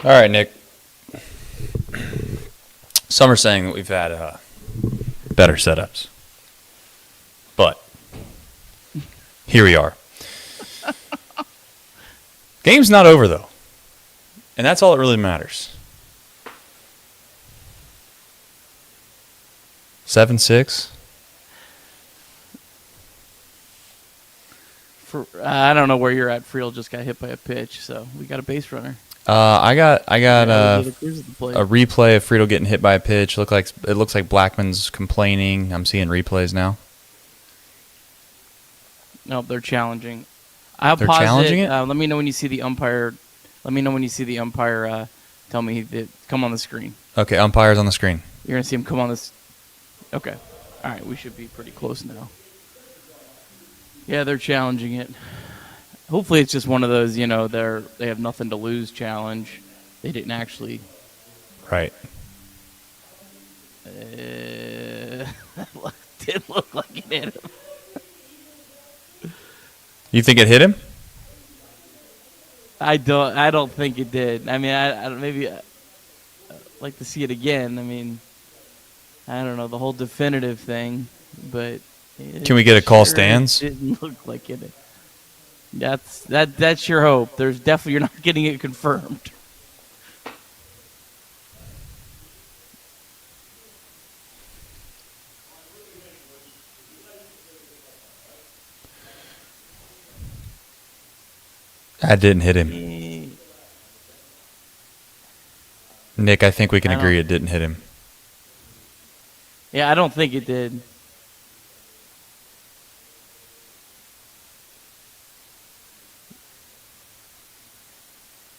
All right, Nick. Some are saying that we've had better setups, but here we are. Game's not over, though, and that's all that really matters. 7-6. I don't know where you're at. Friel just got hit by a pitch, so we got a base runner. I got a Plate. replay of Friedel getting hit by a pitch. It looks like Blackman's complaining. I'm seeing replays now. Nope, they're challenging. I'll They're pause challenging it? Let me know when you see the umpire. Let me know when you see the umpire. Tell me come on the screen. Okay, umpire's on the screen. You're gonna see him come on this. Okay, all right. We should be pretty close now. Yeah, they're challenging it. Hopefully, it's just one of those. They have nothing to lose challenge. They didn't actually. Right. Did look like it hit him. You think it hit him? I don't think it did. I mean, I don't, maybe I'd like to see it again. I mean, I don't know the whole definitive thing, but can we get a call stands? Didn't look like it. That's your hope. There's definitely you're not getting it confirmed. I didn't hit him. Nick, I think we can agree it didn't hit him. Yeah, I don't think it did.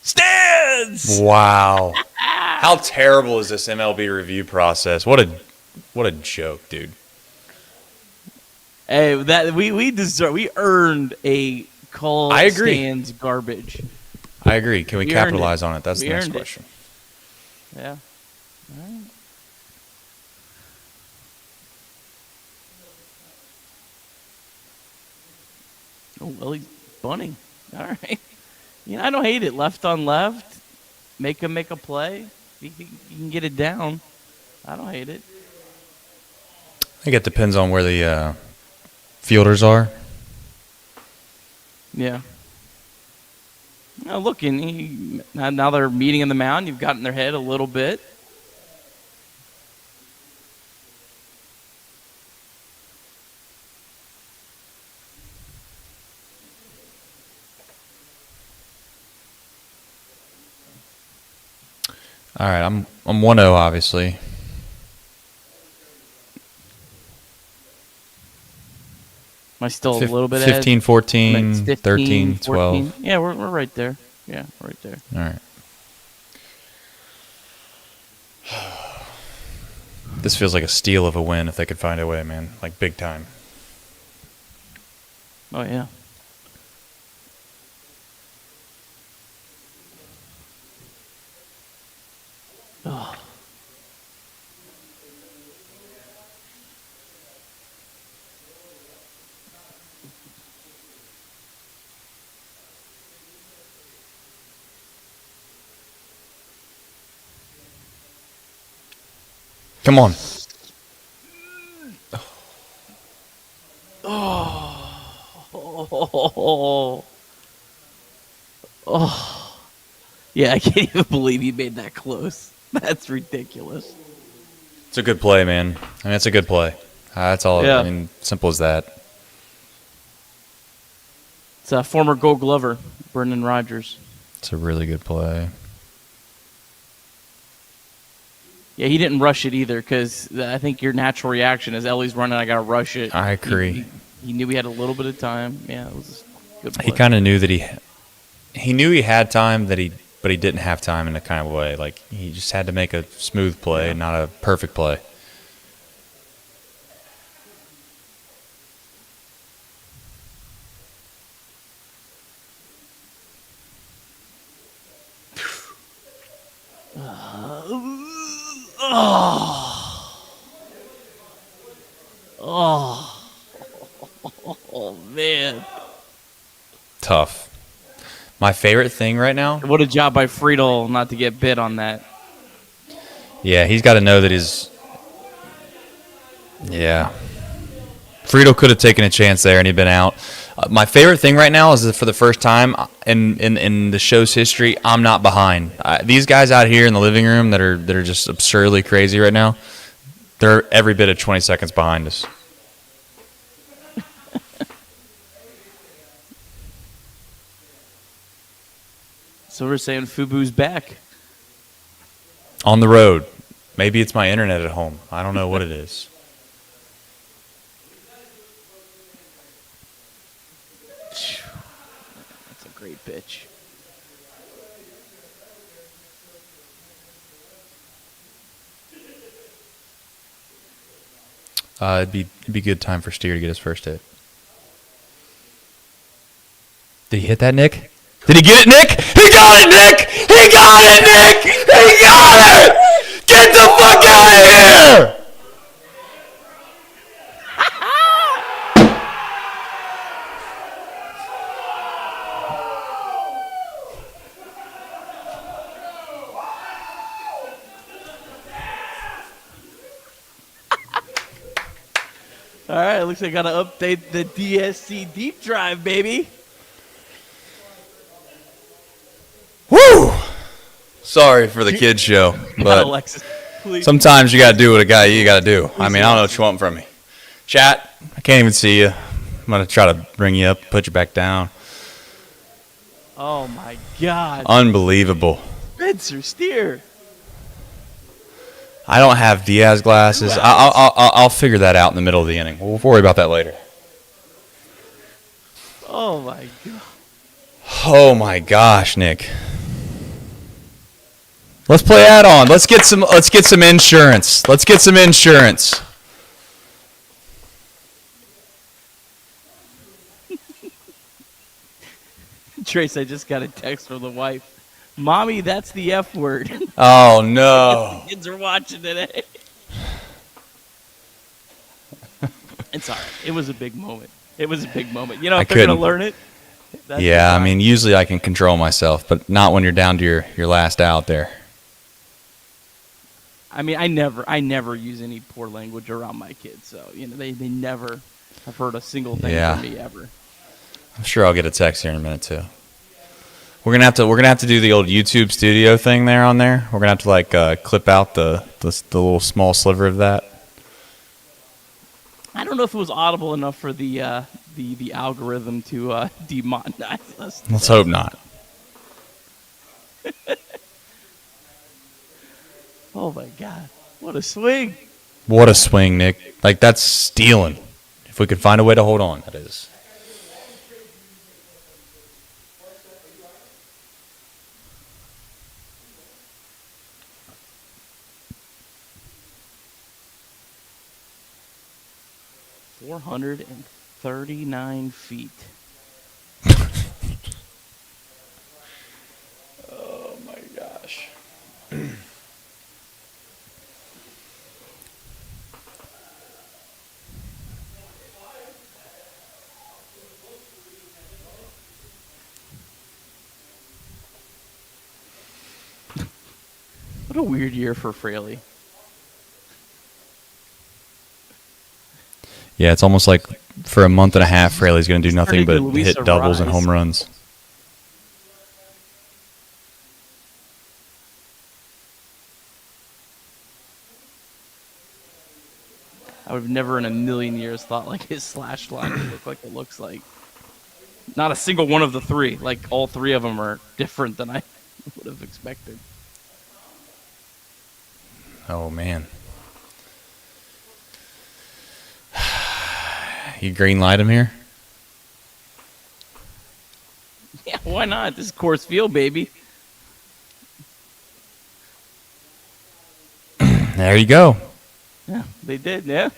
Stands! Wow. How terrible is this MLB review process? What a joke, dude. Hey, that we deserve. We earned a call. I agree. Stands garbage. I agree. Can we capitalize on it? That's the next question. Yeah. All right. Oh, well, he's bunting. All right. I don't hate it. Left on left. Make him make a play. You can get it down. I don't hate it. I think it depends on where the fielders are. Yeah. Now look, now they're meeting in the mound. You've gotten their head a little bit. All right, I'm 1-0 obviously. Am I still a little bit 15, ahead? 14, 15, 13, 14. 12. Yeah, we're right there. Yeah, right there. All right. This feels like a steal of a win if they could find a way, man. Like big time. Oh, yeah. Oh. Come on. Oh. Yeah, I can't even believe you made that close. That's ridiculous. It's a good play, man. I mean, it's a good play. That's all. Yeah. I mean, simple as that. It's a former Gold Glover, Brendan Rodgers. It's a really good play. Yeah, he didn't rush it either because I think your natural reaction is Ellie's running, I got to rush it. I agree. He knew he had a little bit of time. Yeah, it was a good play. He kind of knew that he knew he had time but he didn't have time in a kind of way. Like he just had to make a smooth play, not a perfect play. Oh, man. Tough. My favorite thing right now. What a job by Friedel not to get bit on that. Yeah, he's got to know that his. Yeah. Friedel could have taken a chance there and he'd been out. My favorite thing right now is that for the first time in the show's history, I'm not behind. These guys out here in the living room that are just absurdly crazy right now, they're every bit of 20 seconds behind us. So we're saying Fubu's back. On the road. Maybe it's my internet at home. I don't know what it is. That's a great pitch. It'd be good time for Steer to get his first hit. Did he hit that, Nick? Did he get it, Nick? He got it, Nick! He got it, Nick! He got it! Get the fuck out of here! All right, looks like I got to update the DSC deep drive, baby. Woo! Sorry for the kids show, but Alexis, please. sometimes you gotta do what you gotta do. I mean, I don't know what you want from me. Chat, I can't even see you. I'm gonna try to bring you up, put you back down. Oh my God. Unbelievable. Spencer Steer. I don't have Diaz glasses. I'll figure that out in the middle of the inning. We'll worry about that later. Oh my God. Oh my gosh, Nick. Let's play add-on. Let's get some insurance. Let's get some insurance. Trace, I just got a text from the wife. Mommy, that's the F word. Oh no. Kids are watching today. It's all right. It was a big moment. It was a big moment. You know, if they're going to learn it. Yeah, I mean, usually I can control myself, but not when you're down to your last out there. I mean, I never use any poor language around my kids, so you know they never have heard a single thing from me ever. I'm sure I'll get a text here in a minute too. We're gonna have to do the old YouTube studio thing there on there. We're gonna have to like clip out the little small sliver of that. I don't know if it was audible enough for the algorithm to demonetize us. Let's hope not. Oh my God! What a swing! What a swing, Nick. Like, that's stealing. If we could find a way to hold on, that is. $439 feet. Oh my gosh. What a weird year for Fraley. Yeah, it's almost like for a month and a half, Fraley's going to do nothing but hit doubles and home runs. I would have never in a million years thought like his slash line would look like it looks like. Not a single one of the three. Like all three of them are different than I would have expected. Oh, man. You green light him here? Yeah, why not? This is Coors Field, baby. There you go. Yeah, they did, yeah.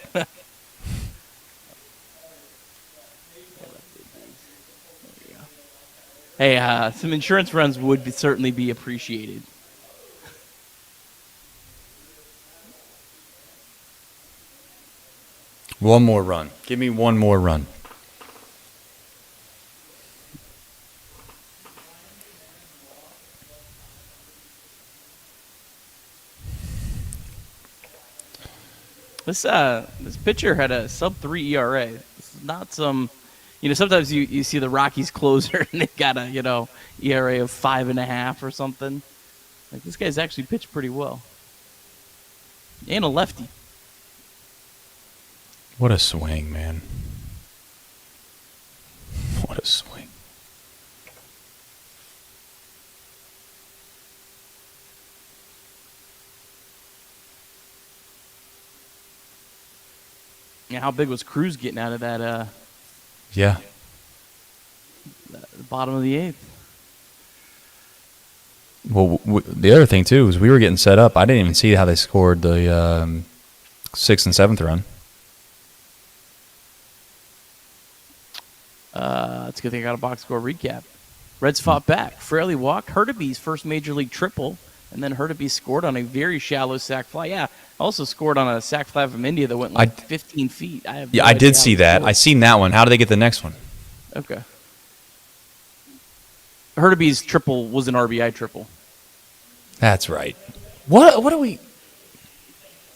Hey, some insurance runs would certainly be appreciated. One more run. Give me one more run. This pitcher had a sub-3 ERA. This is not some, sometimes you see the Rockies closer and they got a ERA of 5.5 or something. Like this guy's actually pitched pretty well, and a lefty. What a swing, man! What a swing! Yeah, how big was Cruz getting out of that? Yeah. The bottom of the 8th. Well, the other thing too is we were getting set up. I didn't even see how they scored the 6th and 7th run. It's a good thing I got a box score recap. Reds fought back. Fraley walked. Hurtaby's first major league triple. And then Hurtaby scored on a very shallow sac fly. Yeah, also scored on a sac fly from India that went like 15 feet. I did see that. I seen that one. How did they get the next one? Okay. Hurtaby's triple was an RBI triple. That's right. What are we?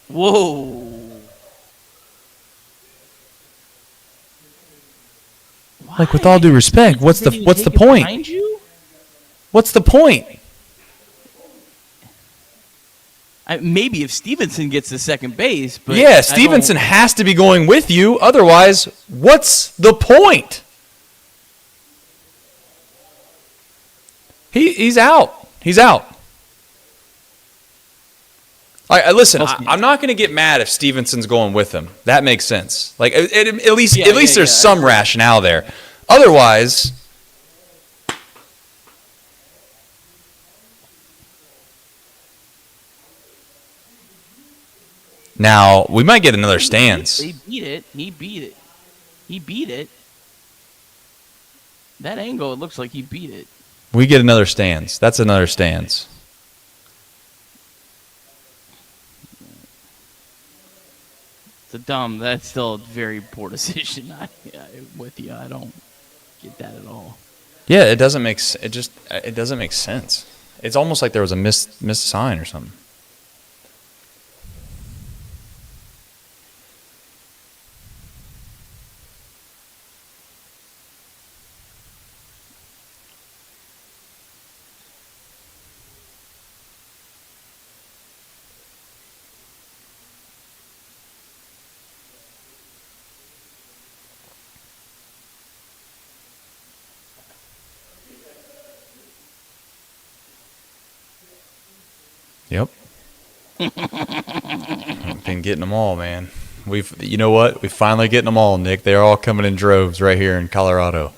Whoa. Like, with all due respect, what's the point? Behind you? What's the point? Maybe if Stevenson gets to second base, but yeah, Stevenson has to be going with you. Otherwise, what's the point? He's out. He's out. Listen, I'm not going to get mad if Stevenson's going with him. That makes sense. Like at least there's some rationale there. Otherwise, now we might get another stance. He beat it. That angle, it looks like he beat it. We get another stance. That's another stance. That's still a very poor decision. I'm with you. I don't get that at all. Yeah, it doesn't make sense. It's almost like there was a missed sign or something. Yep. I've been getting them all, man. You know what? We're finally getting them all, Nick. They're all coming in droves right here in Colorado.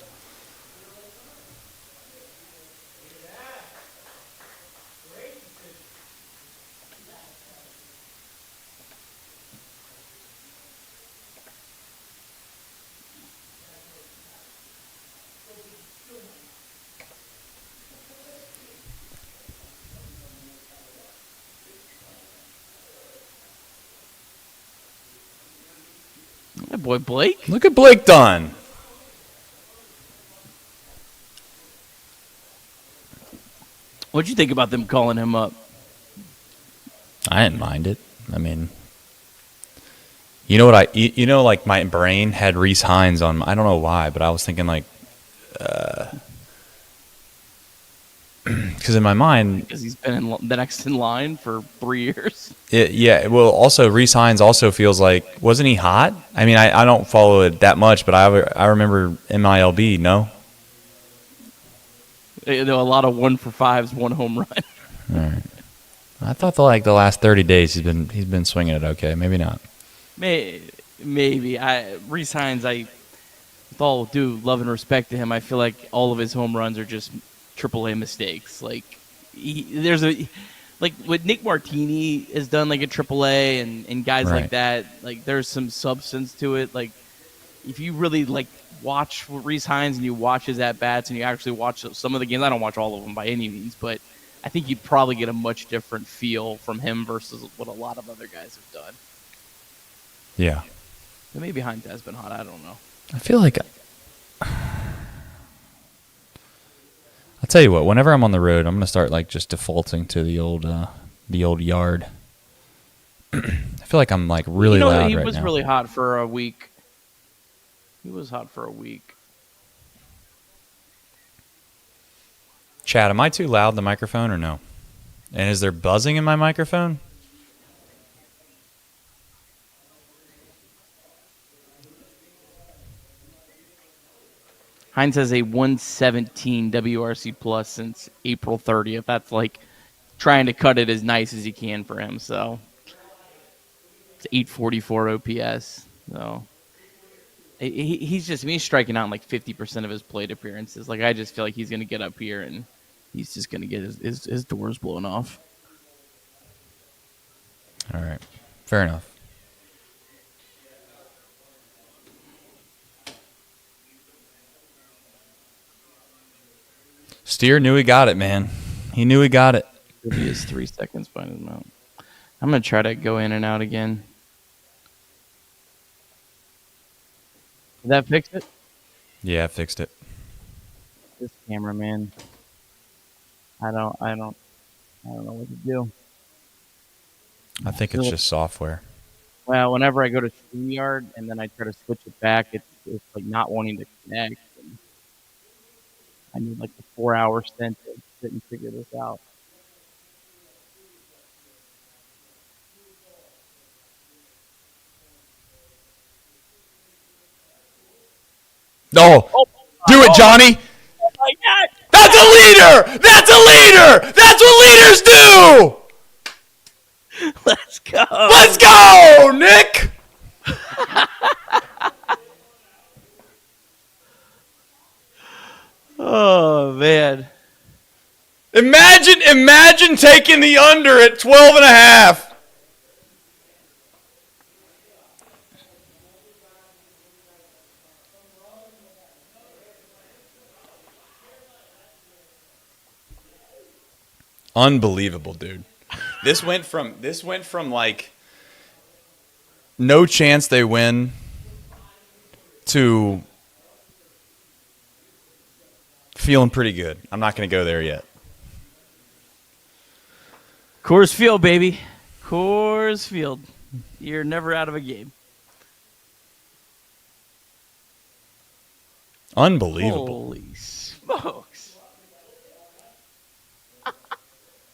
That boy Blake. Look at Blake Dunn. What'd you think about them calling him up? I didn't mind it. I mean, you know what like my brain had Reese Hines on. I don't know why, but I was thinking like, because in my mind, because he's been the next in line for 3 years. Yeah. Well, also Reese Hines also feels like, wasn't he hot? I mean, I don't follow it that much, but I remember MILB. No. There were a lot of 1-for-5s, 1 home run. All right. I thought the last 30 days he's been swinging it okay. Maybe not. Maybe. Reese Hines, with all due love and respect to him, I feel like all of his home runs are just AAA mistakes. Like like what Nick Martini has done, like at AAA, and guys right. like that. Like there's some substance to it. Like if you really like watch Reese Hines and you watch his at bats and you actually watch some of the games. I don't watch all of them by any means, but I think you'd probably get a much different feel from him versus what a lot of other guys have done. Yeah. Maybe Hines has been hot. I don't know. I feel like I'll tell you what. Whenever I'm on the road, I'm gonna start like just defaulting to the old yard. I feel like I'm like really loud he right was now. really hot for a week. He was hot for a week. Chad, am I too loud in the microphone or no? And is there buzzing in my microphone? Hines has a 117 WRC plus since April 30th. That's like trying to cut it as nice as he can for him. So it's 844 OPS. So he's striking out in like 50% of his plate appearances. Like I just feel like he's going to get up here and he's just going to get his doors blown off. All right. Fair enough. Steer knew he got it, man. He knew he got it. He is 3 seconds behind his mount. I'm going to try to go in and out again. Did that fix it? Yeah, I fixed it. This camera, man. I don't know what to do. I think it's just software. Well, whenever I go to StreamYard and then I try to switch it back, it's like not wanting to connect. And I need like a 4-hour stint to sit and figure this out. No, do it, Johnny. Oh my God! That's a leader. That's a leader. That's what leaders do. Let's go. Let's go, Nick. Oh man. Imagine taking the under at 12 and a half. Unbelievable, dude. This went from like no chance they win to feeling pretty good. I'm not going to go there yet. Coors Field, baby. Coors Field. You're never out of a game. Unbelievable. Holy smokes.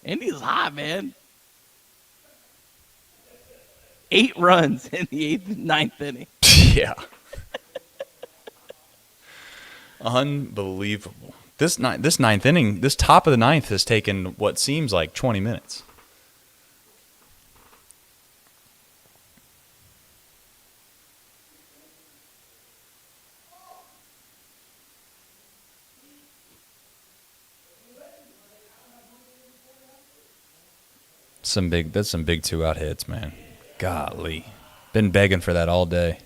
Indy's hot, man. 8 runs in the 9th inning. Yeah. Unbelievable. This ninth inning, this top of the ninth has taken what seems like 20 minutes. That's some big 2-out hits, man. Golly. Been begging for that all day.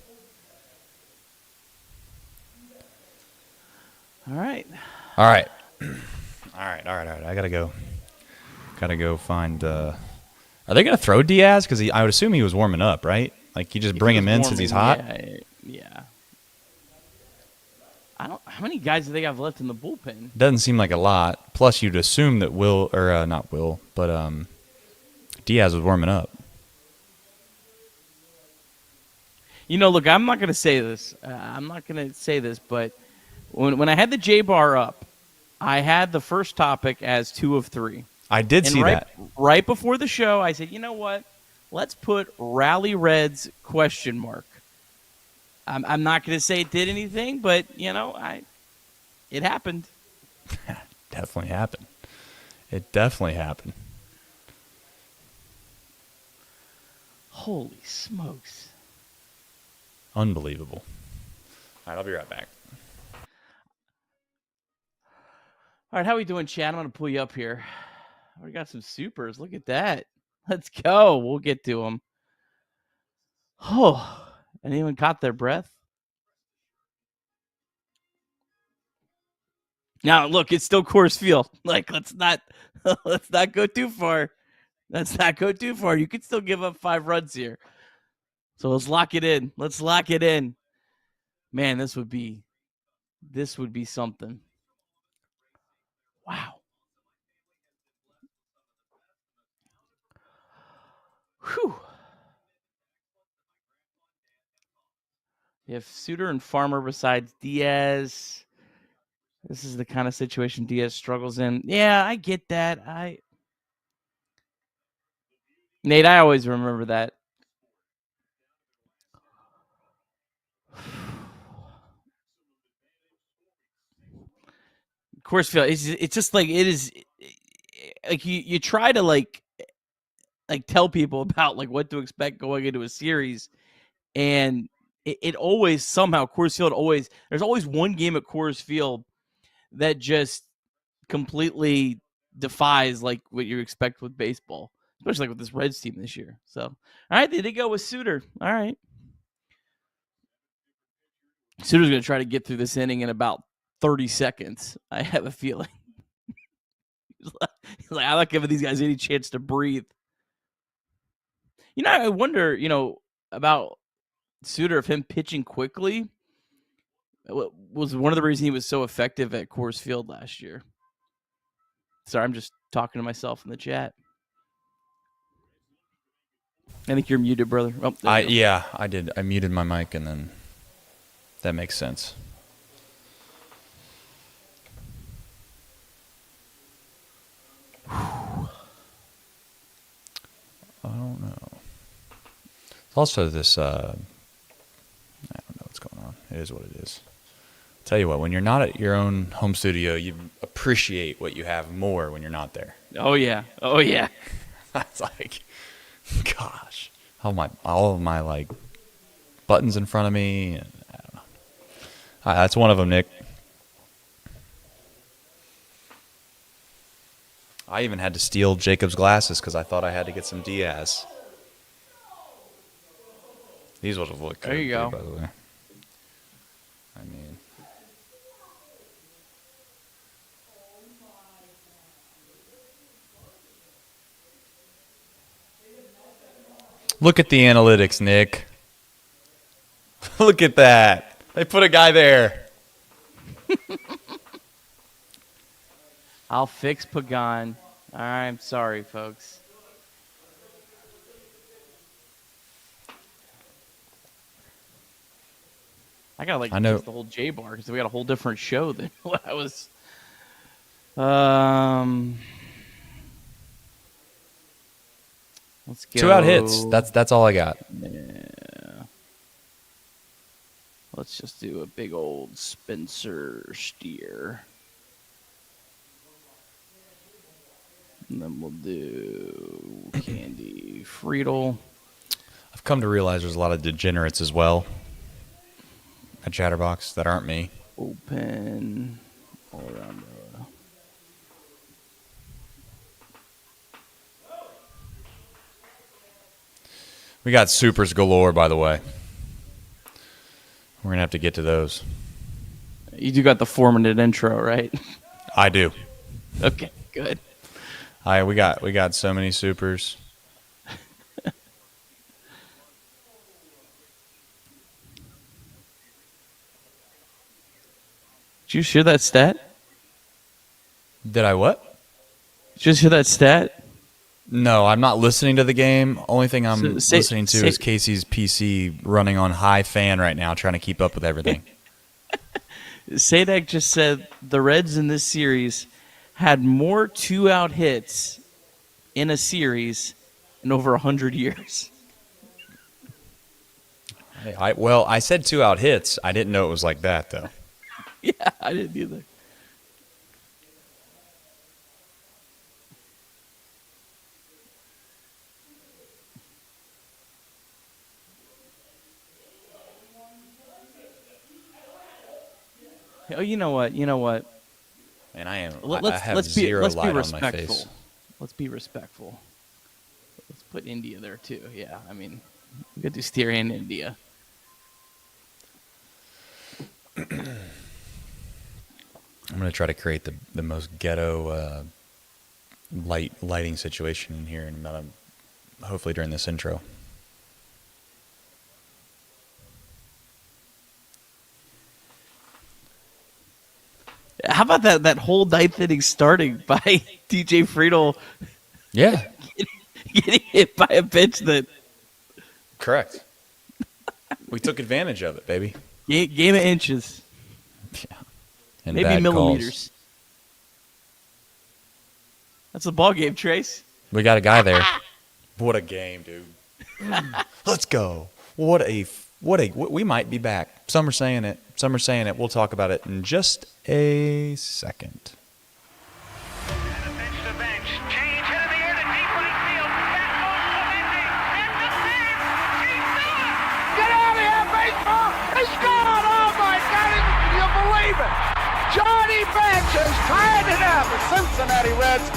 All right. All right. I gotta go find. Are they gonna throw Diaz? Because I would assume he was warming up, right? Like you just bring him in since he's hot. Yeah. How many guys do they have left in the bullpen? Doesn't seem like a lot. Plus, you'd assume that not Will, but Diaz was warming up. Look, I'm not gonna say this. But when I had the J bar up, I had the first topic as 2 of 3. I did see that. Right before the show, I said, you know what? Let's put Rally Reds ? I'm not going to say it did anything, but, it happened. Definitely happened. It definitely happened. Holy smokes. Unbelievable. All right, I'll be right back. All right, how we doing, Chad? I'm going to pull you up here. We got some supers. Look at that. Let's go. We'll get to them. Oh, anyone caught their breath? Now, look, it's still Coors Field. Like, let's not go too far. Let's not go too far. You could still give up 5 runs here. So let's lock it in. Man, this would be something. Wow. Whew. If Suter and Farmer besides Diaz, this is the kind of situation Diaz struggles in. Yeah, I get that. Nate, I always remember that. Coors Field, it's just like it is. Like you try to like tell people about like what to expect going into a series, and it always somehow Coors Field there's always one game at Coors Field that just completely defies like what you expect with baseball, especially like with this Reds team this year. So, all right, they did go with Suter. All right, Suter's going to try to get through this inning in about 30 seconds. I have a feeling. He's like, I'm not giving these guys any chance to breathe. I wonder, about Suter, if him pitching quickly was one of the reasons he was so effective at Coors Field last year. Sorry, I'm just talking to myself in the chat. I think you're muted, brother. Oh, yeah, I did. I muted my mic, and then that makes sense. I don't know. Also, this I don't know what's going on. It is what it is. Tell you what, when you're not at your own home studio, you appreciate what you have more when you're not there. Oh yeah. That's like, gosh, all of my like buttons in front of me. And I don't know. That's one of them, Nick. I even had to steal Jacob's glasses because I thought I had to get some Diaz. These would have looked good. There you go. By the way. I mean, look at the analytics, Nick. Look at that. They put a guy there. I'll fix Pagan. I'm sorry, folks. I gotta fix the whole J bar because we got a whole different show than what I was. Let's go. 2 out hits. That's all I got. Yeah. Let's just do a big old Spencer Steer. And then we'll do Candy Friedel. I've come to realize there's a lot of degenerates as well at Chatterbox that aren't me. Open all around. We got supers galore, by the way. We're going to have to get to those. You do got the 4-minute intro, right? I do. Okay, good. We got so many supers. Did you hear that stat? Did I what? Did you just hear that stat? No, I'm not listening to the game. Only thing I'm listening to is Casey's PC running on high fan right now, trying to keep up with everything. Sadak just said the Reds in this series had more 2-out hits in a series in over 100 years. I said 2-out hits. I didn't know it was like that, though. Yeah, I didn't either. Oh, you know what? And I am. Let's I have zero light on my face. Let's be respectful. Let's put India there too. Yeah, I mean, we got to steer in India. I'm going to try to create the most ghetto lighting situation in here, and hopefully during this intro. How about that whole ninth inning starting by DJ Friedel? Yeah. Getting hit by a pitch that. Correct. We took advantage of it, baby. Game of inches. Yeah. And Maybe bad millimeters. calls. That's the ball game, Trace. We got a guy there. What a game, dude. Let's go. We might be back. Some are saying it. Some are saying it. We'll talk about it in just a second. Johnny Bench has tied it up. The Cincinnati Reds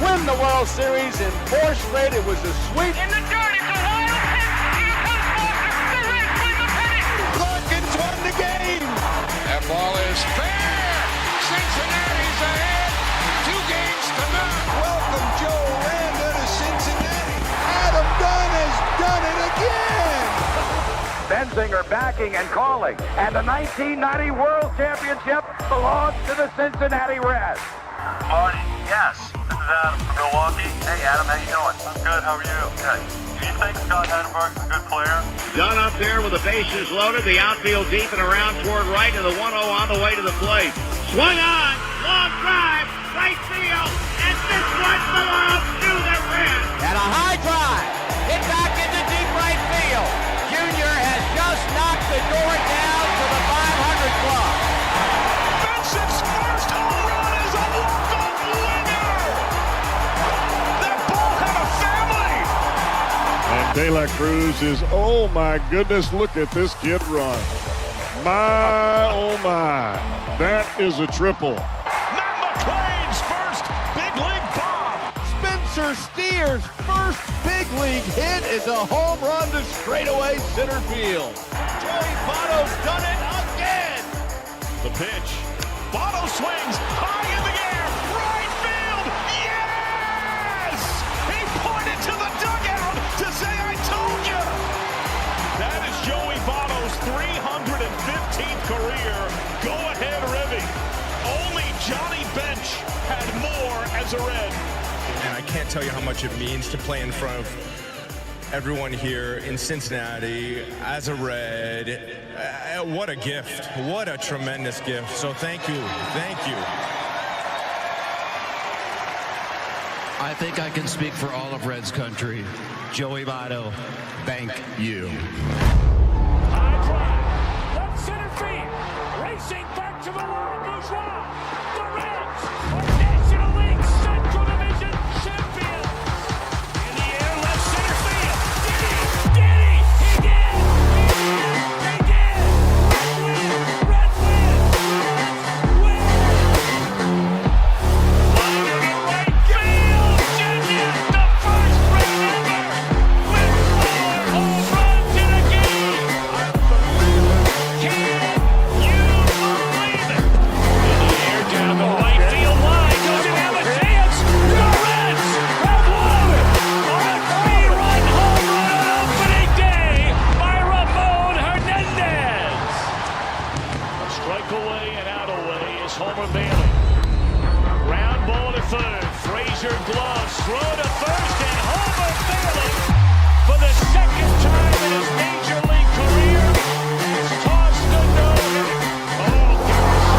win the World Series in 4 straight. It was a sweep. In the dirt, it's a wild pitch. Here comes Foster. The Reds win the pennant. Larkins won the game. That ball is fair. Cincinnati's ahead. 2 games to none. Welcome Joe Randa to Cincinnati. Adam Dunn has done it again. Benzinger backing and calling. And the 1990 World Championship belongs to the Cincinnati Reds. Marty, yes. This is Adam from Milwaukee. Hey, Adam, how you doing? I'm good. How are you? Good. Do you think Scott Chatterbox is a good player? Dunn up there with the bases loaded. The outfield deep and around toward right to the 1-0 on the way to the plate. Swung on. Long drive. Right field. And this one belongs to the Reds. And a high drive. Hit back into deep right field. Junior has just knocked the door down to the 500 club. Benson's first home run is a walk-off winner. That ball had a family. And De La Cruz is, oh my goodness, look at this kid run. My, oh my, that is a triple. Matt McClain's first big league bomb. Spencer Steer's first big league hit is a home run to straightaway center field. Joey Votto's done it again. The pitch. Votto swings high in the air. Right field. Yes! He pointed to the dugout to say, I told you. That is Joey Votto's 315th career go-ahead ribby. Only Johnny Bench had more as a Red. And I can't tell you how much it means to play in front of everyone here in Cincinnati as a Red. What a gift. What a tremendous gift. So thank you. Thank you. I think I can speak for all of Reds country. Joey Votto, thank you. High drive. Left center field. Racing back to the Laurent Bourgeois. The Reds are National League Central Division champions. In the air, left center field. Did he? He did! He did! Reds win! Reds win! Line to right field. Junior, the first Red ever with 4 home runs in a game. Can you believe it? In the air, down the right field line. Doesn't have a chance. The Reds have won on a 3-run home run on opening day by Ramon Hernandez. A strike away and out away is Homer Bailey. Ground ball to third. Frazier gloves. Throw to first and Homer Bailey for the second time in his major league career has tossed a no-hitter. Oh, gosh.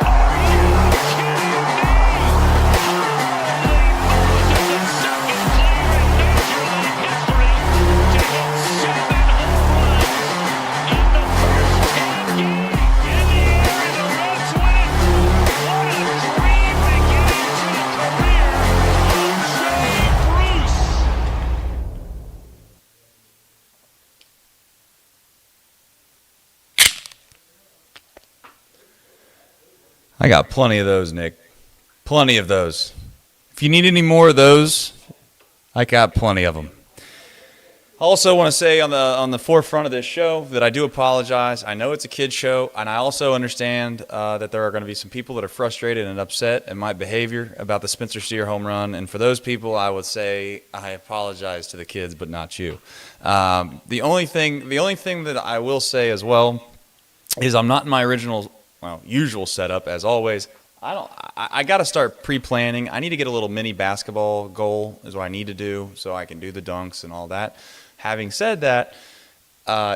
Are you kidding me? Holy Moses, the second player in major league history to hit 7 home runs in the first 10 games. In the air and the Reds win. What a dream beginning to the career of Jay Bruce. I got plenty of those, Nick. Plenty of those. If you need any more of those, I got plenty of them. I also want to say on the forefront of this show that I do apologize. I know it's a kid's show, and I also understand that there are going to be some people that are frustrated and upset at my behavior about the Spencer Steer home run. And for those people, I would say I apologize to the kids, but not you. The only thing that I will say as well is I'm not in my original, usual setup as always. I got to start pre-planning. I need to get a little mini basketball goal is what I need to do so I can do the dunks and all that. Having said that,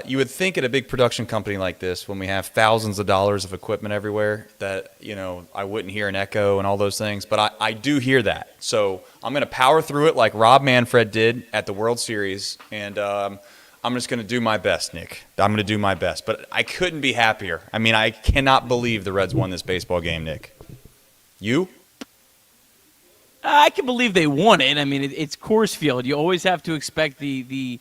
you would think at a big production company like this, when we have thousands of dollars of equipment everywhere, that, I wouldn't hear an echo and all those things. But I do hear that. So I'm going to power through it like Rob Manfred did at the World Series. And I'm just going to do my best, Nick. I'm going to do my best. But I couldn't be happier. I mean, I cannot believe the Reds won this baseball game, Nick. You? I can believe they won it. I mean, it's Coors Field. You always have to expect the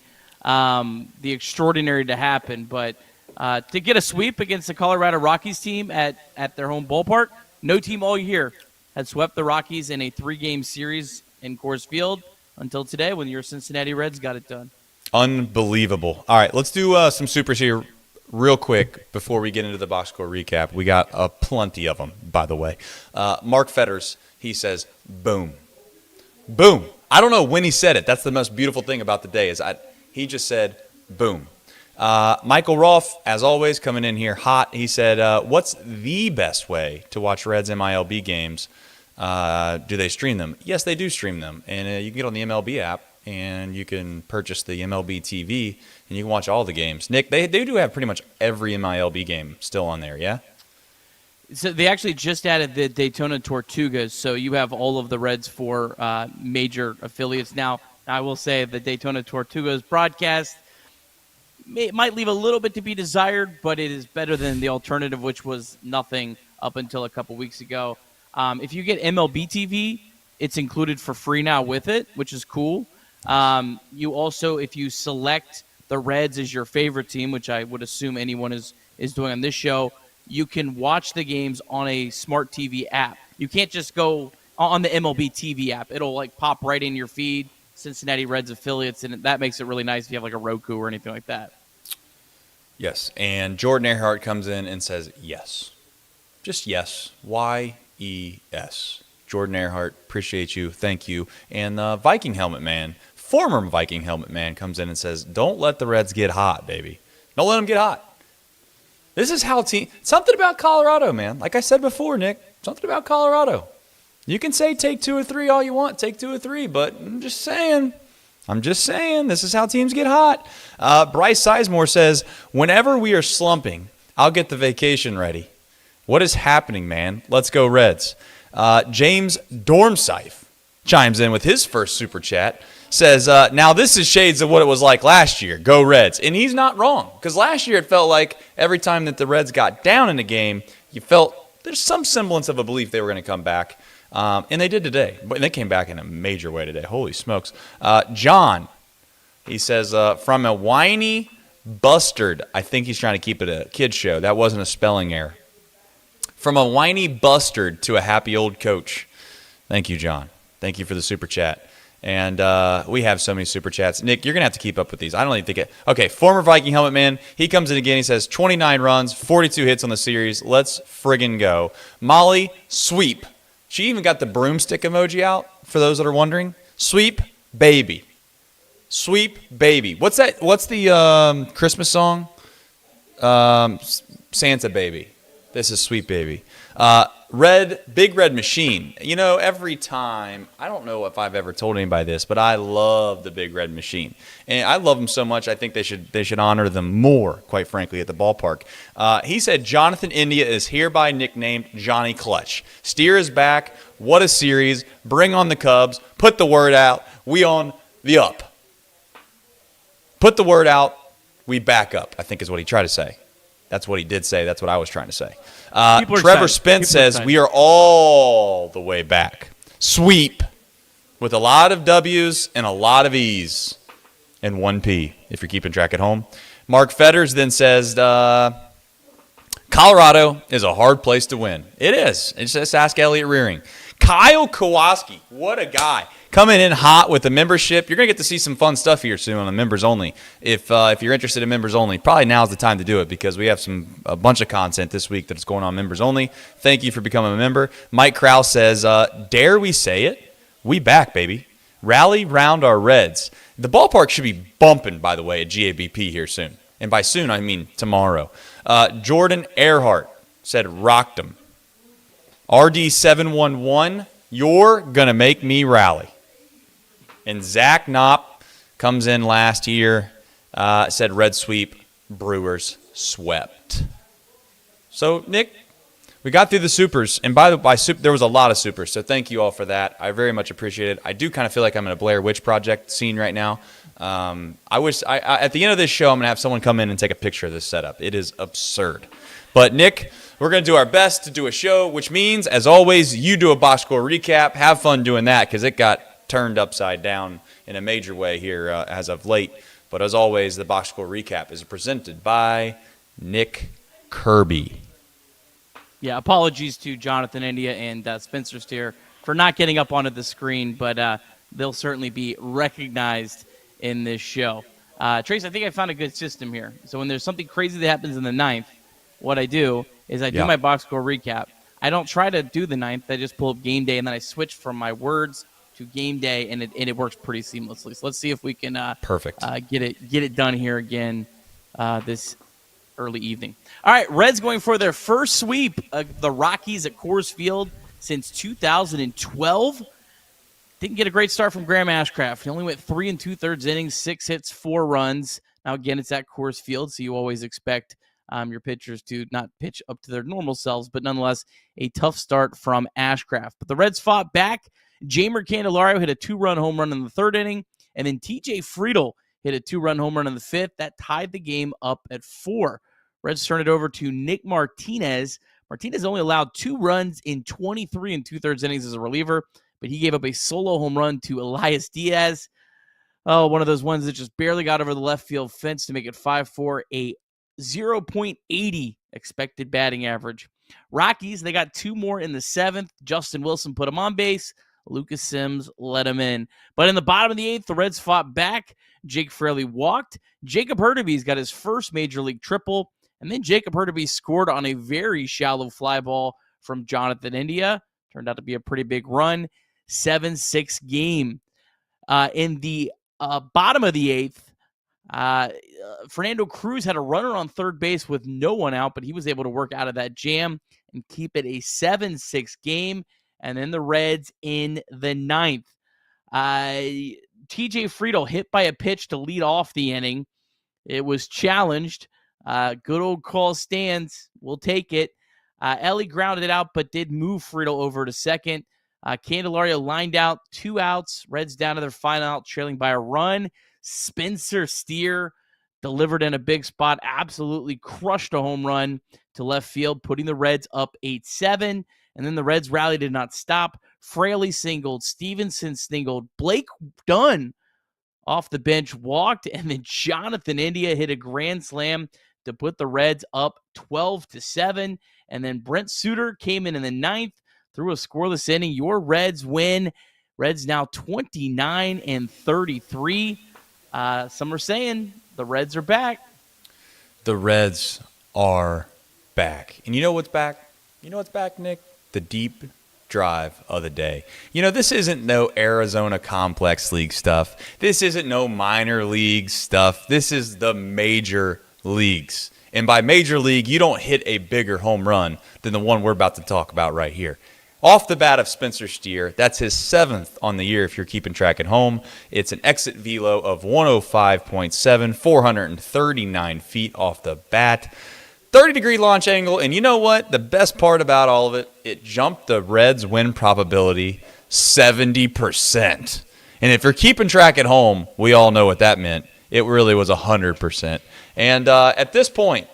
extraordinary to happen. But to get a sweep against the Colorado Rockies team at their home ballpark, no team all year had swept the Rockies in a 3-game series in Coors Field until today when your Cincinnati Reds got it done. Unbelievable. All right, let's do some supers here real quick before we get into the box score recap. We got plenty of them, by the way. Mark Fetters, he says, boom. Boom. I don't know when he said it. That's the most beautiful thing about the day is he just said, boom. Michael Rolfe, as always, coming in here hot. He said, what's the best way to watch Reds MILB games? Do they stream them? Yes, they do stream them. And you can get on the MLB app, and you can purchase the MLB TV, and you can watch all the games. Nick, they do have pretty much every MILB game still on there, yeah? So they actually just added the Daytona Tortugas, so you have all of the Reds' 4 major affiliates. Now, I will say the Daytona Tortugas broadcast might leave a little bit to be desired, but it is better than the alternative, which was nothing up until a couple weeks ago. If you get MLB TV, it's included for free now with it, which is cool. You also, if you select the Reds as your favorite team, which I would assume anyone is doing on this show, you can watch the games on a smart TV app. You can't just go on the MLB TV app. It'll pop right in your feed, Cincinnati Reds affiliates, and that makes it really nice if you have a Roku or anything like that. Yes, and Jordan Earhart comes in and says yes. Just yes. Y-E-S. Jordan Earhart, appreciate you. Thank you. And Viking Helmet Man, former Viking Helmet Man, comes in and says, don't let the Reds get hot, baby. Don't let them get hot. This is how something about Colorado, man. Like I said before, Nick, something about Colorado. You can say take 2 or 3 all you want, take 2 or 3, but I'm just saying, this is how teams get hot. Bryce Sizemore says, whenever we are slumping, I'll get the vacation ready. What is happening, man? Let's go Reds. James Dormsife chimes in with his first super chat. Says, now this is shades of what it was like last year. Go Reds. And he's not wrong. Because last year it felt like every time that the Reds got down in a game, you felt there's some semblance of a belief they were going to come back. And they did today. But they came back in a major way today. Holy smokes. John, he says, from a whiny bustard. I think he's trying to keep it a kid's show. That wasn't a spelling error. From a whiny bustard to a happy old coach. Thank you, John. Thank you for the super chat. And we have so many super chats. Nick, you're going to have to keep up with these. I don't even think it. Okay, former Viking Helmet Man. He comes in again. He says, 29 runs, 42 hits on the series. Let's friggin' go. Molly, sweep. She even got the broomstick emoji out, for those that are wondering. Sweep, baby. Sweep, baby. What's that? What's the Christmas song? Santa Baby. This is Sweet Baby. Big Red Machine. You know, every time, I don't know if I've ever told anybody this, but I love the Big Red Machine. And I love them so much, I think they should honor them more, quite frankly, at the ballpark. He said Jonathan India is hereby nicknamed Johnny Clutch. Steer is back. What a series. Bring on the Cubs. Put the word out. We on the up. Put the word out. We back up, I think is what he tried to say. That's what he did say. That's what I was trying to say. Trevor Spence says, we are all the way back. Sweep with a lot of W's and a lot of E's and 1 P, if you're keeping track at home. Mark Fetters then says, Colorado is a hard place to win. It is. It's just ask Elliot Rearing. Kyle Kowalski, what a guy. Coming in hot with the membership. You're going to get to see some fun stuff here soon on the members only. If you're interested in members only, probably now's the time to do it because we have a bunch of content this week that's going on members only. Thank you for becoming a member. Mike Krause says, dare we say it? We back, baby. Rally round our Reds. The ballpark should be bumping, by the way, at GABP here soon. And by soon, I mean tomorrow. Jordan Earhart said rocked them. RD711, you're going to make me rally. And Zach Knopp comes in last year, said red sweep, Brewers swept. So, Nick, we got through the supers. And by the way, there was a lot of supers, so thank you all for that. I very much appreciate it. I do kind of feel like I'm in a Blair Witch Project scene right now. I wish at the end of this show, I'm going to have someone come in and take a picture of this setup. It is absurd. But, Nick, we're going to do our best to do a show, which means, as always, you do a box score recap. Have fun doing that because it got turned upside down in a major way here as of late. But, as always, the box score recap is presented by Nick Kirby. Yeah, apologies to Jonathan India and Spencer Steer for not getting up onto the screen, but they'll certainly be recognized in this show. Trace, I think I found a good system here. So when there's something crazy that happens in the ninth, what I do is I do my box score recap. I don't try to do the ninth. I just pull up game day, and then I switch from my words to game day, and it works pretty seamlessly. So let's see if we can get it done here again this early evening. All right, Reds going for their first sweep of the Rockies at Coors Field since 2012. Didn't get a great start from Graham Ashcraft. He only went 3 2/3 innings, 6 hits, 4 runs. Now, again, it's at Coors Field, so you always expect your pitchers to not pitch up to their normal selves, but nonetheless, a tough start from Ashcraft. But the Reds fought back. Jeimer Candelario hit a 2-run home run in the 3rd inning, and then TJ Friedl hit a 2-run home run in the 5th. That tied the game up at 4. Reds turn it over to Nick Martinez. Martinez only allowed 2 runs in 23 2/3 innings as a reliever, but he gave up a solo home run to Elias Diaz. Oh, one of those ones that just barely got over the left field fence to make it 5-4, a 0.80 expected batting average. Rockies, they got 2 more in the 7th. Justin Wilson put him on base. Lucas Sims let him in. But in the bottom of the 8th, the Reds fought back. Jake Fraley walked. Jacob Hurtubise got his first major league triple. And then Jacob Hurtubise scored on a very shallow fly ball from Jonathan India. Turned out to be a pretty big run. 7-6 game. In the bottom of the 8th, Fernando Cruz had a runner on third base with no one out, but he was able to work out of that jam and keep it a 7-6 game. And then the Reds in the 9th. TJ Friedl hit by a pitch to lead off the inning. It was challenged. Good old call stands. We'll take it. Ellie grounded it out, but did move Friedl over to second. Candelario lined out, 2 outs. Reds down to their final out, trailing by a run. Spencer Steer delivered in a big spot, absolutely crushed a home run to left field, putting the Reds up 8-7. And then the Reds rally did not stop. Fraley singled, Stevenson singled, Blake Dunn off the bench walked, and then Jonathan India hit a grand slam to put the Reds up 12-7. And then Brent Suter came in the 9th, threw a scoreless inning. Your Reds win. Reds now 29-33. Some are saying the Reds are back. The Reds are back. And you know what's back? You know what's back, Nick? The deep drive of the day. You know, this isn't no Arizona Complex League stuff. This isn't no minor league stuff. This is the major leagues. And by major league, you don't hit a bigger home run than the one we're about to talk about right here. Off the bat of Spencer Steer, that's his 7th on the year if you're keeping track at home. It's an exit velo of 105.7, 439 feet off the bat. 30-degree launch angle, and you know what? The best part about all of it, it jumped the Reds' win probability 70%. And if you're keeping track at home, we all know what that meant. It really was 100%. And at this point,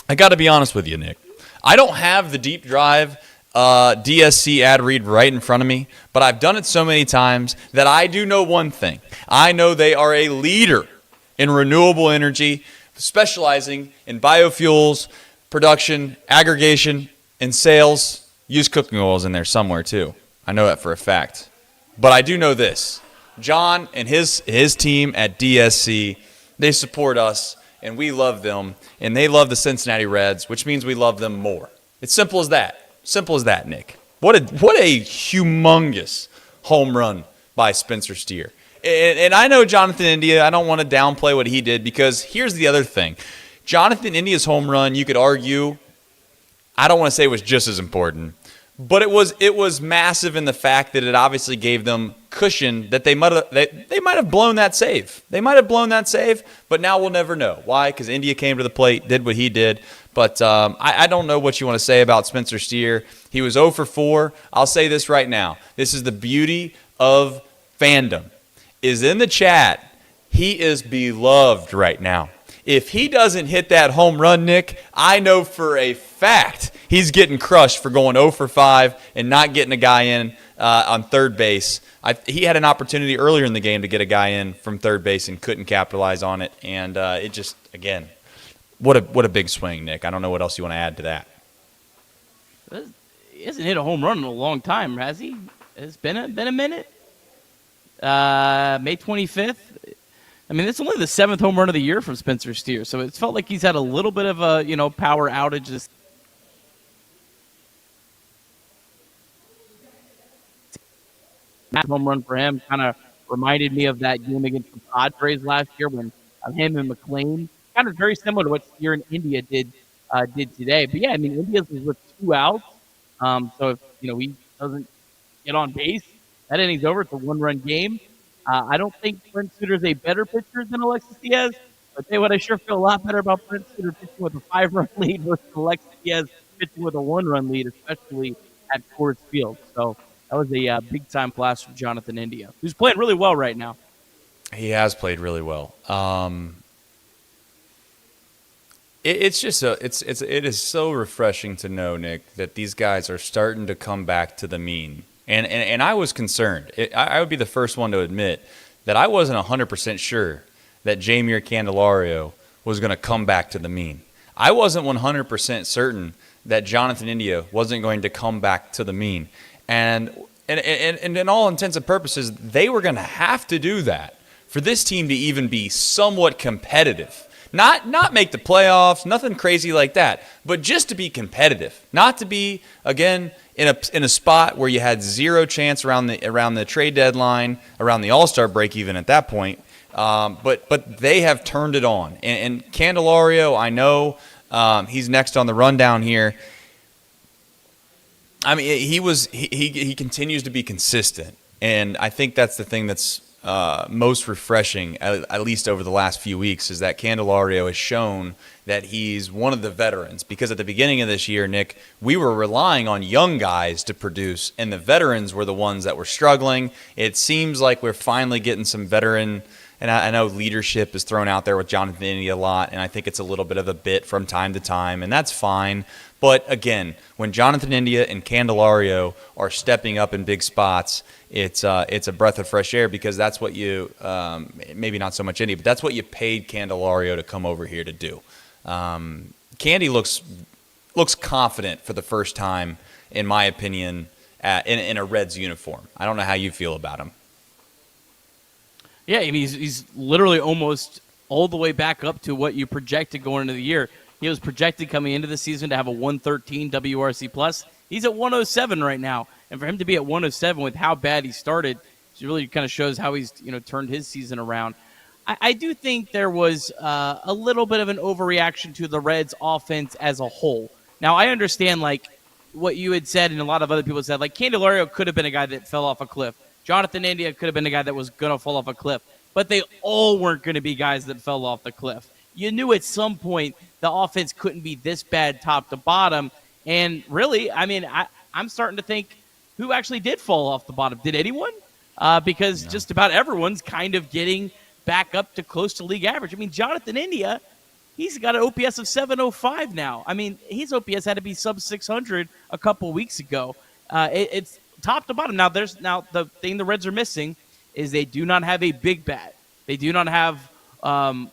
I got to be honest with you, Nick. I don't have the deep drive DSC ad read right in front of me, but I've done it so many times that I do know one thing. I know they are a leader in renewable energy, specializing in biofuels, production, aggregation, and sales. Use cooking oils in there somewhere too. I know that for a fact. But I do know this. John and his team at DSC, they support us, and we love them, and they love the Cincinnati Reds, which means we love them more. It's simple as that. Simple as that, Nick. What a humongous home run by Spencer Steer. And I know Jonathan India, I don't want to downplay what he did, because here's the other thing. Jonathan India's home run, you could argue, I don't want to say it was just as important, But it was massive in the fact that it obviously gave them cushion that they might have blown that save. They might have blown that save, but now we'll never know. Why? Because India came to the plate, did what he did. But I don't know what you want to say about Spencer Steer. He was 0 for 4. I'll say this right now. This is the beauty of fandom. Is in the chat. He is beloved right now. If he doesn't hit that home run, Nick, I know for a fact he's getting crushed for going 0 for 5 and not getting a guy in on third base. He had an opportunity earlier in the game to get a guy in from third base and couldn't capitalize on it. And it just, again, what a big swing, Nick. I don't know what else you want to add to that. He hasn't hit a home run in a long time, has he? It's been a minute. May 25th. I mean, it's only the 7th home run of the year from Spencer Steer, so it's felt like he's had a little bit of a power outage. This home run for him kind of reminded me of that game against the Padres last year when him and McLean, kind of very similar to what Steer in India did today. But yeah, I mean, India's was with 2 outs, so if he doesn't get on base, that inning's over. It's a 1-run game. I don't think Brent Suter's a better pitcher than Alexis Diaz, but tell you what, I sure feel a lot better about Brent Suter pitching with a 5-run lead versus Alexis Diaz pitching with a 1-run lead, especially at Coors Field. So that was a big-time blast from Jonathan India, who's playing really well right now. He has played really well. It is so refreshing to know, Nick, that these guys are starting to come back to the mean. And I was concerned. I would be the first one to admit that I wasn't 100% sure that Jeimer Candelario was going to come back to the mean. I wasn't 100% certain that Jonathan India wasn't going to come back to the mean. And in all intents and purposes, they were going to have to do that for this team to even be somewhat competitive. Not make the playoffs, nothing crazy like that, but just to be competitive. Not to be, again, in a spot where you had zero chance around the trade deadline, around the All-Star break even at that point. But they have turned it on. And Candelario, I know he's next on the rundown here. I mean, he continues to be consistent, and I think that's the thing that's most refreshing, at least over the last few weeks, is that Candelario has shown that he's one of the veterans. Because at the beginning of this year, Nick, we were relying on young guys to produce, and the veterans were the ones that were struggling. It seems like we're finally getting some veteran, and I know leadership is thrown out there with Jonathan India a lot, and I think it's a little bit of a bit from time to time, and that's fine. But again, when Jonathan India and Candelario are stepping up in big spots, it's a breath of fresh air, because that's what you maybe not so much India, but that's what you paid Candelario to come over here to do. Candy looks confident for the first time, in my opinion, in a Reds uniform. I don't know how you feel about him. Yeah, I mean, he's literally almost all the way back up to what you projected going into the year. He was projected coming into the season to have a 113 WRC plus. He's at 107 right now, and for him to be at 107 with how bad he started, it really kind of shows how he's turned his season around. I do think there was a little bit of an overreaction to the Reds' offense as a whole. Now, I understand like what you had said, and a lot of other people said, like Candelario could have been a guy that fell off a cliff. Jonathan India could have been a guy that was going to fall off a cliff, but they all weren't going to be guys that fell off the cliff. You knew at some point the offense couldn't be this bad top to bottom. And really, I mean, I'm starting to think who actually did fall off the bottom. Did anyone? Because just about everyone's kind of getting back up to close to league average. I mean, Jonathan India, he's got an OPS of 705 now. I mean, his OPS had to be sub 600 a couple weeks ago. It's top to bottom. Now, the thing the Reds are missing is they do not have a big bat. They do not have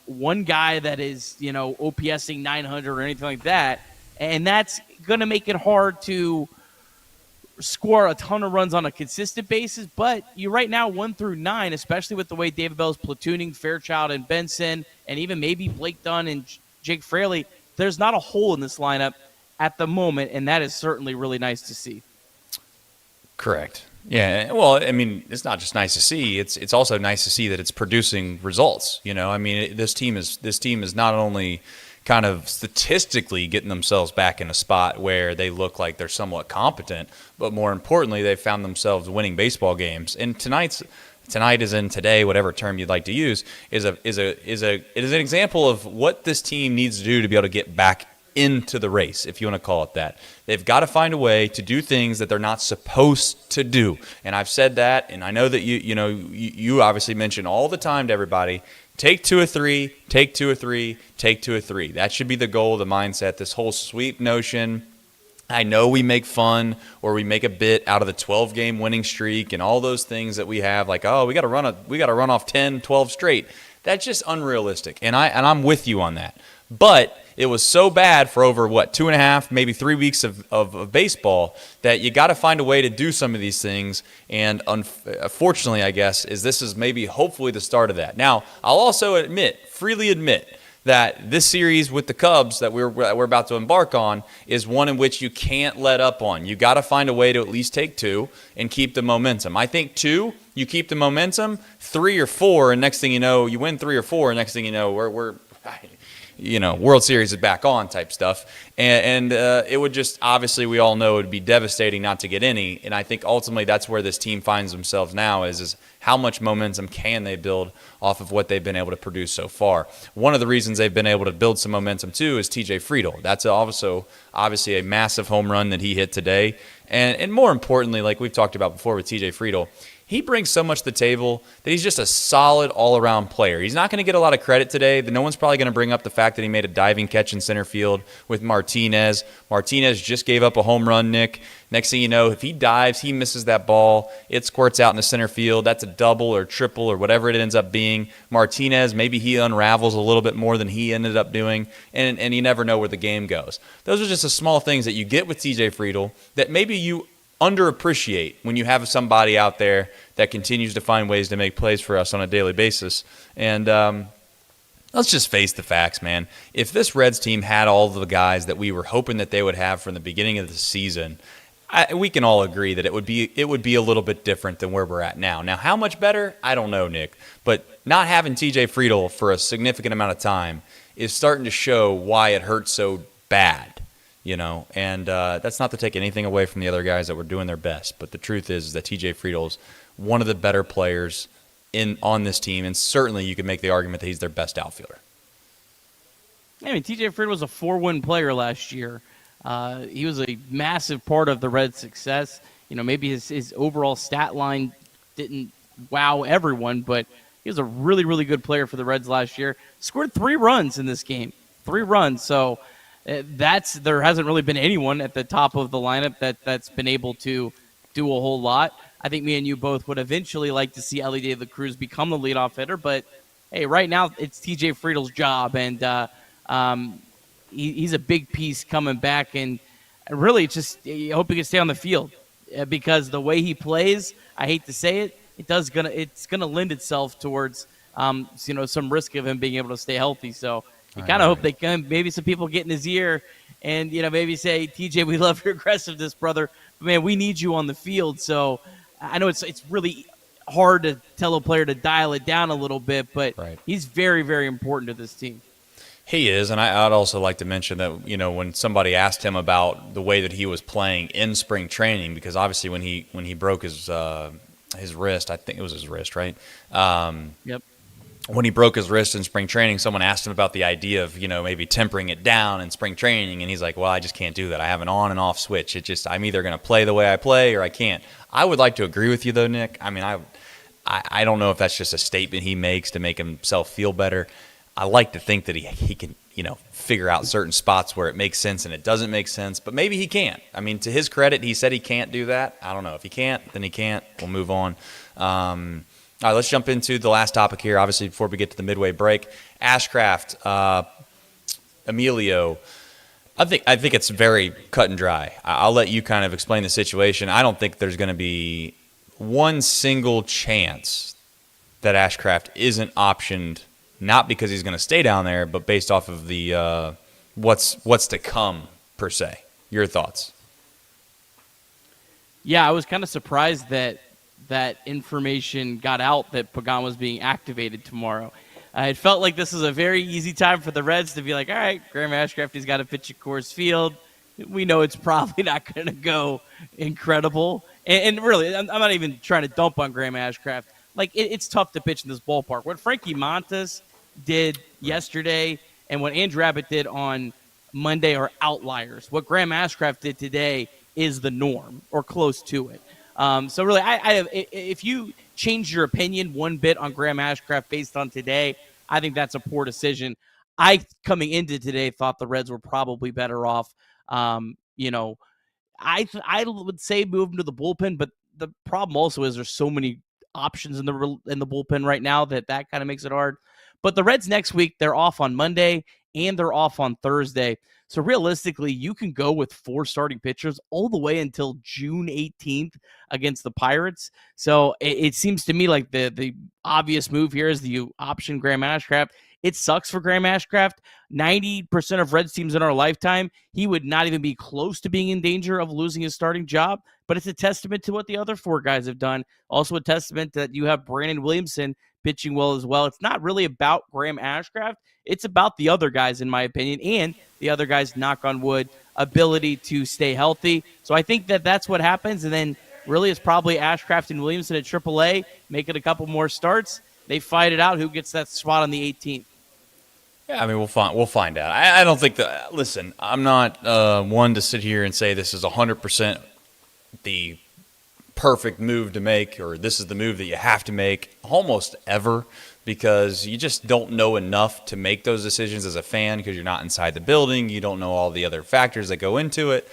one guy that is, OPSing 900 or anything like that. And that's going to make it hard to score a ton of runs on a consistent basis. But you right now, 1 through 9, especially with the way David Bell's platooning Fairchild and Benson, and even maybe Blake Dunn and Jake Fraley, there's not a hole in this lineup at the moment. And that is certainly really nice to see. Correct. Yeah, well, I mean, it's not just nice to see. It's also nice to see that it's producing results. I mean, this team is not only kind of statistically getting themselves back in a spot where they look like they're somewhat competent, but more importantly, they found themselves winning baseball games. And tonight is in today, whatever term you'd like to use, is an example of what this team needs to do to be able to get back into the race, if you want to call it that. They've got to find a way to do things that they're not supposed to do. And I've said that, and I know that you obviously mention all the time to everybody, take 2 of 3, take 2 of 3, take 2 of 3. That should be the goal, the mindset, this whole sweep notion. I know we make fun or we make a bit out of the 12-game winning streak and all those things that we have, like, oh, we got to run off 10, 12 straight. That's just unrealistic, and I'm with you on that. But it was so bad for over, 2.5, maybe 3 weeks of baseball that you got to find a way to do some of these things. And unfortunately, I guess, this is maybe hopefully the start of that. Now, I'll also freely admit, that this series with the Cubs that we're about to embark on is one in which you can't let up on. You got to find a way to at least take 2 and keep the momentum. I think 2, you keep the momentum, 3 or 4, and next thing you know, you win 3 or 4, and next thing you know, we're World Series is back on type stuff. And it would just, obviously, we all know it would be devastating not to get any. And I think ultimately that's where this team finds themselves now is how much momentum can they build off of what they've been able to produce so far. One of the reasons they've been able to build some momentum, too, is TJ Friedl. That's also obviously a massive home run that he hit today. And more importantly, like we've talked about before with TJ Friedl, he brings so much to the table that he's just a solid all-around player. He's not going to get a lot of credit today. No one's probably going to bring up the fact that he made a diving catch in center field with Martinez. Martinez just gave up a home run, Nick. Next thing you know, if he dives, he misses that ball. It squirts out in the center field. That's a double or triple or whatever it ends up being. Martinez, maybe he unravels a little bit more than he ended up doing, and you never know where the game goes. Those are just the small things that you get with TJ Friedl that maybe you underappreciate when you have somebody out there that continues to find ways to make plays for us on a daily basis. And let's just face the facts, man. If this Reds team had all the guys that we were hoping that they would have from the beginning of the season, we can all agree that it would be a little bit different than where we're at now. Now, how much better? I don't know, Nick. But not having TJ Friedl for a significant amount of time is starting to show why it hurts so bad. And that's not to take anything away from the other guys that were doing their best. But the truth is that TJ Friedl's one of the better players on this team, and certainly you could make the argument that he's their best outfielder. I mean, TJ Friedl was a 4-win player last year. He was a massive part of the Reds' success. Maybe his overall stat line didn't wow everyone, but he was a really, really good player for the Reds last year. Scored 3 runs in this game. 3 runs, so there hasn't really been anyone at the top of the lineup that's been able to do a whole lot. I think me and you both would eventually like to see Elly De La Cruz become the leadoff hitter, but hey, right now it's TJ Friedl's job, and he's a big piece coming back, and really just I hope he can stay on the field because the way he plays, I hate to say it, it's gonna lend itself towards some risk of him being able to stay healthy. So you kind of hope they can, maybe some people get in his ear and, maybe say, TJ, we love your aggressiveness, brother. But, man, we need you on the field. So I know it's really hard to tell a player to dial it down a little bit, but he's very, very important to this team. He is, and I'd also like to mention that, when somebody asked him about the way that he was playing in spring training, because obviously when he broke his wrist, I think it was his wrist, right? Yep. When he broke his wrist in spring training, someone asked him about the idea of, maybe tempering it down in spring training, and he's like, well, I just can't do that. I have an on and off switch. I'm either going to play the way I play or I can't. I would like to agree with you, though, Nick. I mean, I don't know if that's just a statement he makes to make himself feel better. I like to think that he can, figure out certain spots where it makes sense and it doesn't make sense, but maybe he can't. I mean, to his credit, he said he can't do that. I don't know. If he can't, then he can't. We'll move on. All right, let's jump into the last topic here, obviously, before we get to the midway break. Ashcraft, Emilio, I think it's very cut and dry. I'll let you kind of explain the situation. I don't think there's going to be one single chance that Ashcraft isn't optioned, not because he's going to stay down there, but based off of the what's to come, per se. Your thoughts? Yeah, I was kind of surprised that information got out that Pagan was being activated tomorrow. It felt like this was a very easy time for the Reds to be like, all right, Graham Ashcraft, he's got to pitch at Coors Field. We know it's probably not going to go incredible. And really, I'm not even trying to dump on Graham Ashcraft. Like, it's tough to pitch in this ballpark. What Frankie Montas did yesterday and what Andrew Abbott did on Monday are outliers. What Graham Ashcraft did today is the norm or close to it. So really, if you change your opinion one bit on Graham Ashcraft based on today, I think that's a poor decision. I, coming into today, thought the Reds were probably better off. I would say move him to the bullpen, but the problem also is there's so many options in the bullpen right now that kind of makes it hard. But the Reds next week, they're off on Monday and they're off on Thursday. So realistically, you can go with 4 starting pitchers all the way until June 18th against the Pirates. So it seems to me like the obvious move here is the option Graham Ashcraft. It sucks for Graham Ashcraft. 90% of Reds teams in our lifetime, he would not even be close to being in danger of losing his starting job. But it's a testament to what the other 4 guys have done. Also a testament that you have Brandon Williamson pitching well as well. It's not really about Graham Ashcraft. It's about the other guys, in my opinion, and the other guys, knock on wood, ability to stay healthy. So I think that's what happens. And then really it's probably Ashcraft and Williamson at AAA, make it a couple more starts. They fight it out who gets that spot on the 18th. Yeah, I mean, we'll find out. I don't think that – listen, I'm not one to sit here and say this is 100% the perfect move to make or this is the move that you have to make almost ever because you just don't know enough to make those decisions as a fan because you're not inside the building. You don't know all the other factors that go into it.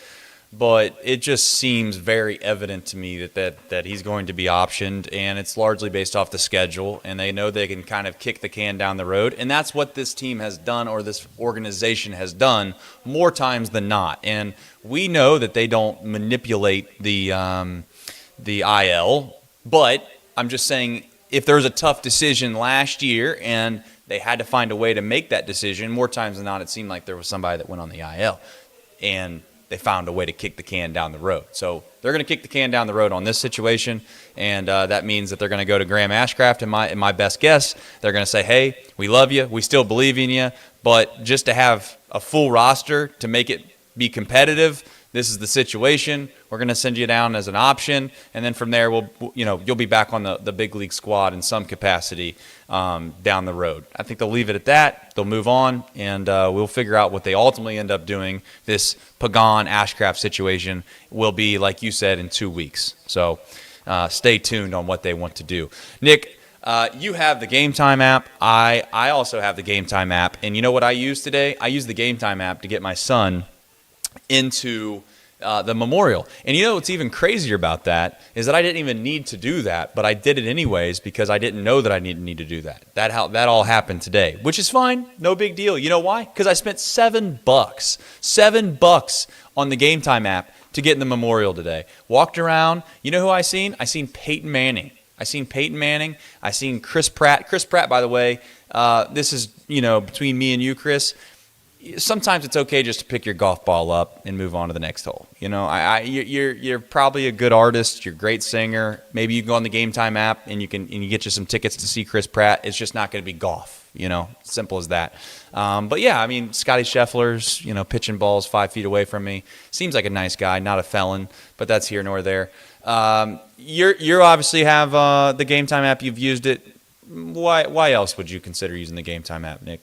But it just seems very evident to me that he's going to be optioned, and it's largely based off the schedule, and they know they can kind of kick the can down the road, and that's what this team has done or this organization has done more times than not. And we know that they don't manipulate the IL, but I'm just saying if there was a tough decision last year and they had to find a way to make that decision, more times than not it seemed like there was somebody that went on the IL, and they found a way to kick the can down the road. So they're going to kick the can down the road on this situation, and that means that they're going to go to Graham Ashcraft. In my best guess, they're going to say, hey, we love you, we still believe in you, but just to have a full roster to make it be competitive, this is the situation. We're going to send you down as an option, and then from there, you'll be back on the big league squad in some capacity down the road. I think they'll leave it at that. They'll move on, and we'll figure out what they ultimately end up doing. This Pagan-Ashcraft situation will be, like you said, in 2 weeks. So stay tuned on what they want to do. Nick, you have the Game Time app. I also have the Game Time app, and you know what I used today? I used the Game Time app to get my son into the memorial. And you know what's even crazier about that is that I didn't even need to do that, but I did it anyways because I didn't know that I didn't need to do that. That all happened today, which is fine. No big deal. You know why? Because I spent $7 on the Game Time app to get in the memorial today. Walked around. You know who I seen? I seen Peyton Manning. I seen Chris Pratt. Chris Pratt, by the way, this is, between me and you, Chris, sometimes it's okay just to pick your golf ball up and move on to the next hole. You're probably a good artist. You're a great singer. Maybe you can go on the Game Time app and you get you some tickets to see Chris Pratt. It's just not going to be golf. Simple as that. But yeah, I mean, Scotty Scheffler's, pitching balls 5 feet away from me. Seems like a nice guy, not a felon, but that's here nor there. You obviously have the Game Time app. You've used it. Why else would you consider using the Game Time app, Nick?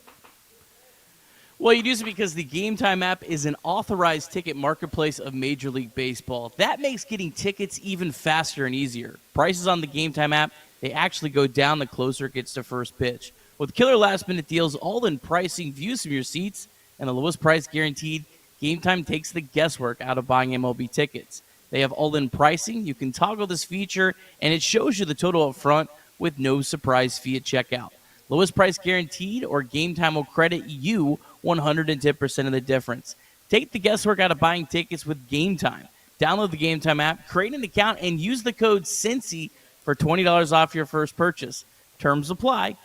Well, you use it because the Game Time app is an authorized ticket marketplace of Major League Baseball. That makes getting tickets even faster and easier. Prices on the Game Time app, they actually go down the closer it gets to first pitch. With killer last-minute deals, all-in pricing, views from your seats, and the lowest price guaranteed, Game Time takes the guesswork out of buying MLB tickets. They have all-in pricing. You can toggle this feature, and it shows you the total up front with no surprise fee at checkout. Lowest price guaranteed, or Game Time will credit you 110% of the difference. Take the guesswork out of buying tickets with Game Time. Download the Game Time app, create an account, and use the code CINCY for $20 off your first purchase. Terms apply.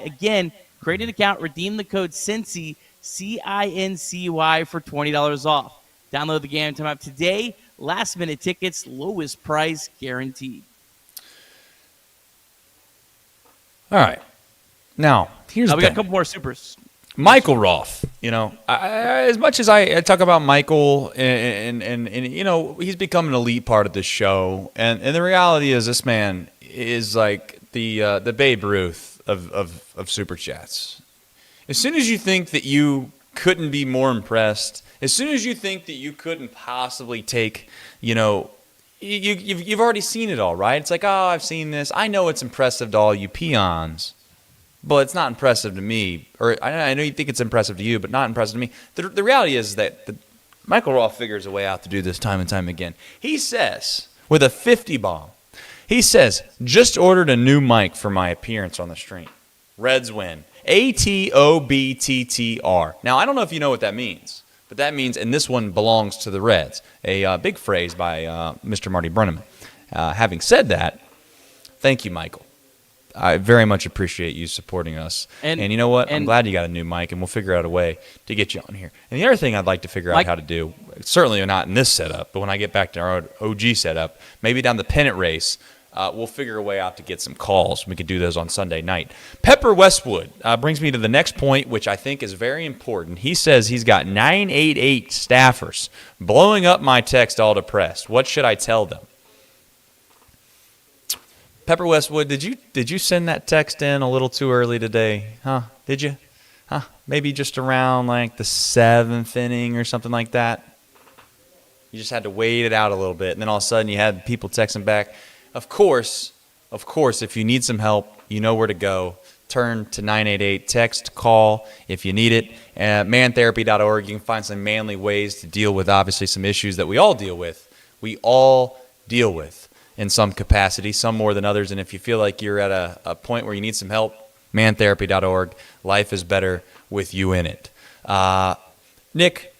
Again, create an account, redeem the code CINCY, CINCY, for $20 off. Download the Game Time app today. Last-minute tickets, lowest price guaranteed. All right. Now, here's we the got thing. a couple more supers. Michael Roth, as much as I talk about Michael and he's become an elite part of the show, and the reality is this man is like the Babe Ruth of Super Chats. As soon as you think that you couldn't be more impressed, as soon as you think that you couldn't possibly take, you've already seen it all, right? It's like, oh, I've seen this. I know it's impressive to all you peons. But it's not impressive to me. Or I know you think it's impressive to you, but not impressive to me. The reality is that Michael Roth figures a way out to do this time and time again. He says, with a 50 bomb, he says, just ordered a new mic for my appearance on the stream. Reds win. ATOBTTR. Now, I don't know if you know what that means, but that means, and this one belongs to the Reds, a big phrase by Mr. Marty Brenneman. Having said that, thank you, Michael. I very much appreciate you supporting us. And you know what? I'm glad you got a new mic, and we'll figure out a way to get you on here. And the other thing I'd like to figure out how to do, certainly not in this setup, but when I get back to our OG setup, maybe down the pennant race, we'll figure a way out to get some calls. We could do those on Sunday night. Pepper Westwood brings me to the next point, which I think is very important. He says he's got 988 staffers blowing up my text all depressed. What should I tell them? Pepper Westwood, did you send that text in a little too early today? Huh? Did you? Huh? Maybe just around like the 7th inning or something like that? You just had to wait it out a little bit, and then all of a sudden you had people texting back. Of course, if you need some help, you know where to go. Turn to 988, text, call if you need it. Mantherapy.org, you can find some manly ways to deal with, obviously, some issues that we all deal with. In some capacity, some more than others. And if you feel like you're at a point where you need some help, mantherapy.org. Life is better with you in it. Nick,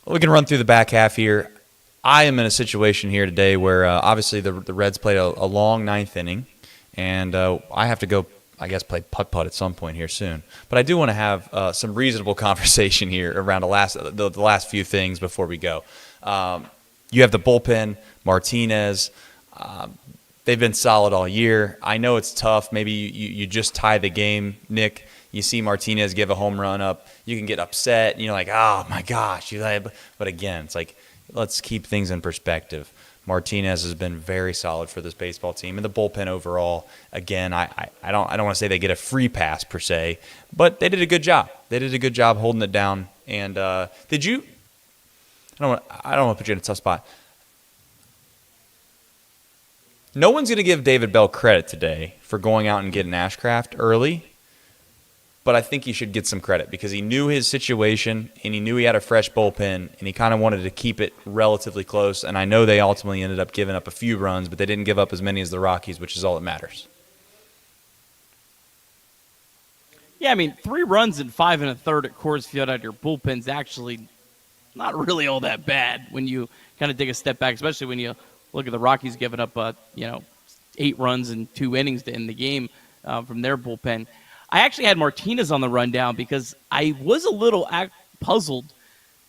we can run through the back half here. I am in a situation here today where obviously the Reds played a long 9th inning, and I have to go, I guess, play putt-putt at some point here soon. But I do want to have some reasonable conversation here around the last few things before we go. You have the bullpen, Martinez. They've been solid all year. I know it's tough. Maybe you just tie the game, Nick. You see Martinez give a home run up. You can get upset. And you're like, oh, my gosh. But again, it's like, let's keep things in perspective. Martinez has been very solid for this baseball team. And the bullpen overall, again, I don't want to say they get a free pass per se, but they did a good job. They did a good job holding it down. And did you – I don't want to put you in a tough spot. No one's going to give David Bell credit today for going out and getting Ashcraft early, but I think he should get some credit because he knew his situation and he knew he had a fresh bullpen and he kind of wanted to keep it relatively close. And I know they ultimately ended up giving up a few runs, but they didn't give up as many as the Rockies, which is all that matters. Yeah, I mean, 3 runs and 5 1/3 at Coors Field out of your bullpen's actually not really all that bad when you kind of take a step back, especially when you look at the Rockies giving up 8 runs in 2 innings to end the game from their bullpen. I actually had Martinez on the rundown because I was a little puzzled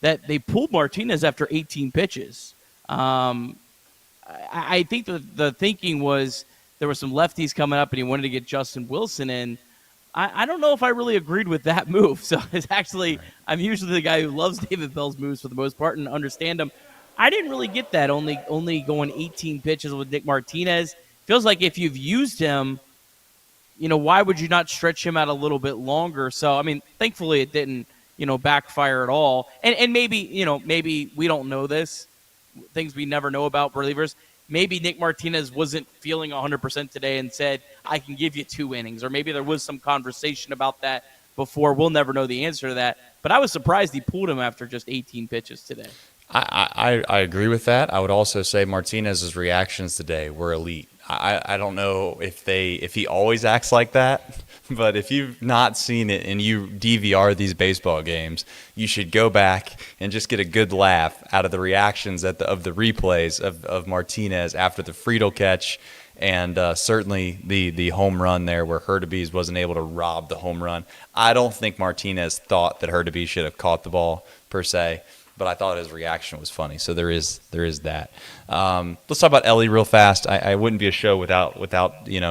that they pulled Martinez after 18 pitches. I think the thinking was there were some lefties coming up and he wanted to get Justin Wilson in. I don't know if I really agreed with that move. So it's actually, I'm usually the guy who loves David Bell's moves for the most part and understand them. I didn't really get that, only going 18 pitches with Nick Martinez. Feels like if you've used him, why would you not stretch him out a little bit longer? So, I mean, thankfully it didn't, backfire at all. And maybe we don't know this, things we never know about relievers. Maybe Nick Martinez wasn't feeling 100% today and said, I can give you 2 innings. Or maybe there was some conversation about that before. We'll never know the answer to that. But I was surprised he pulled him after just 18 pitches today. I agree with that. I would also say Martinez's reactions today were elite. I don't know if he always acts like that, but if you've not seen it and you DVR these baseball games, you should go back and just get a good laugh out of the reactions of the replays of Martinez after the Friedel catch and certainly the home run there where Hurtubise wasn't able to rob the home run. I don't think Martinez thought that Hurtubise should have caught the ball per se. But I thought his reaction was funny, so there is that. Let's talk about Ellie real fast. I wouldn't be a show without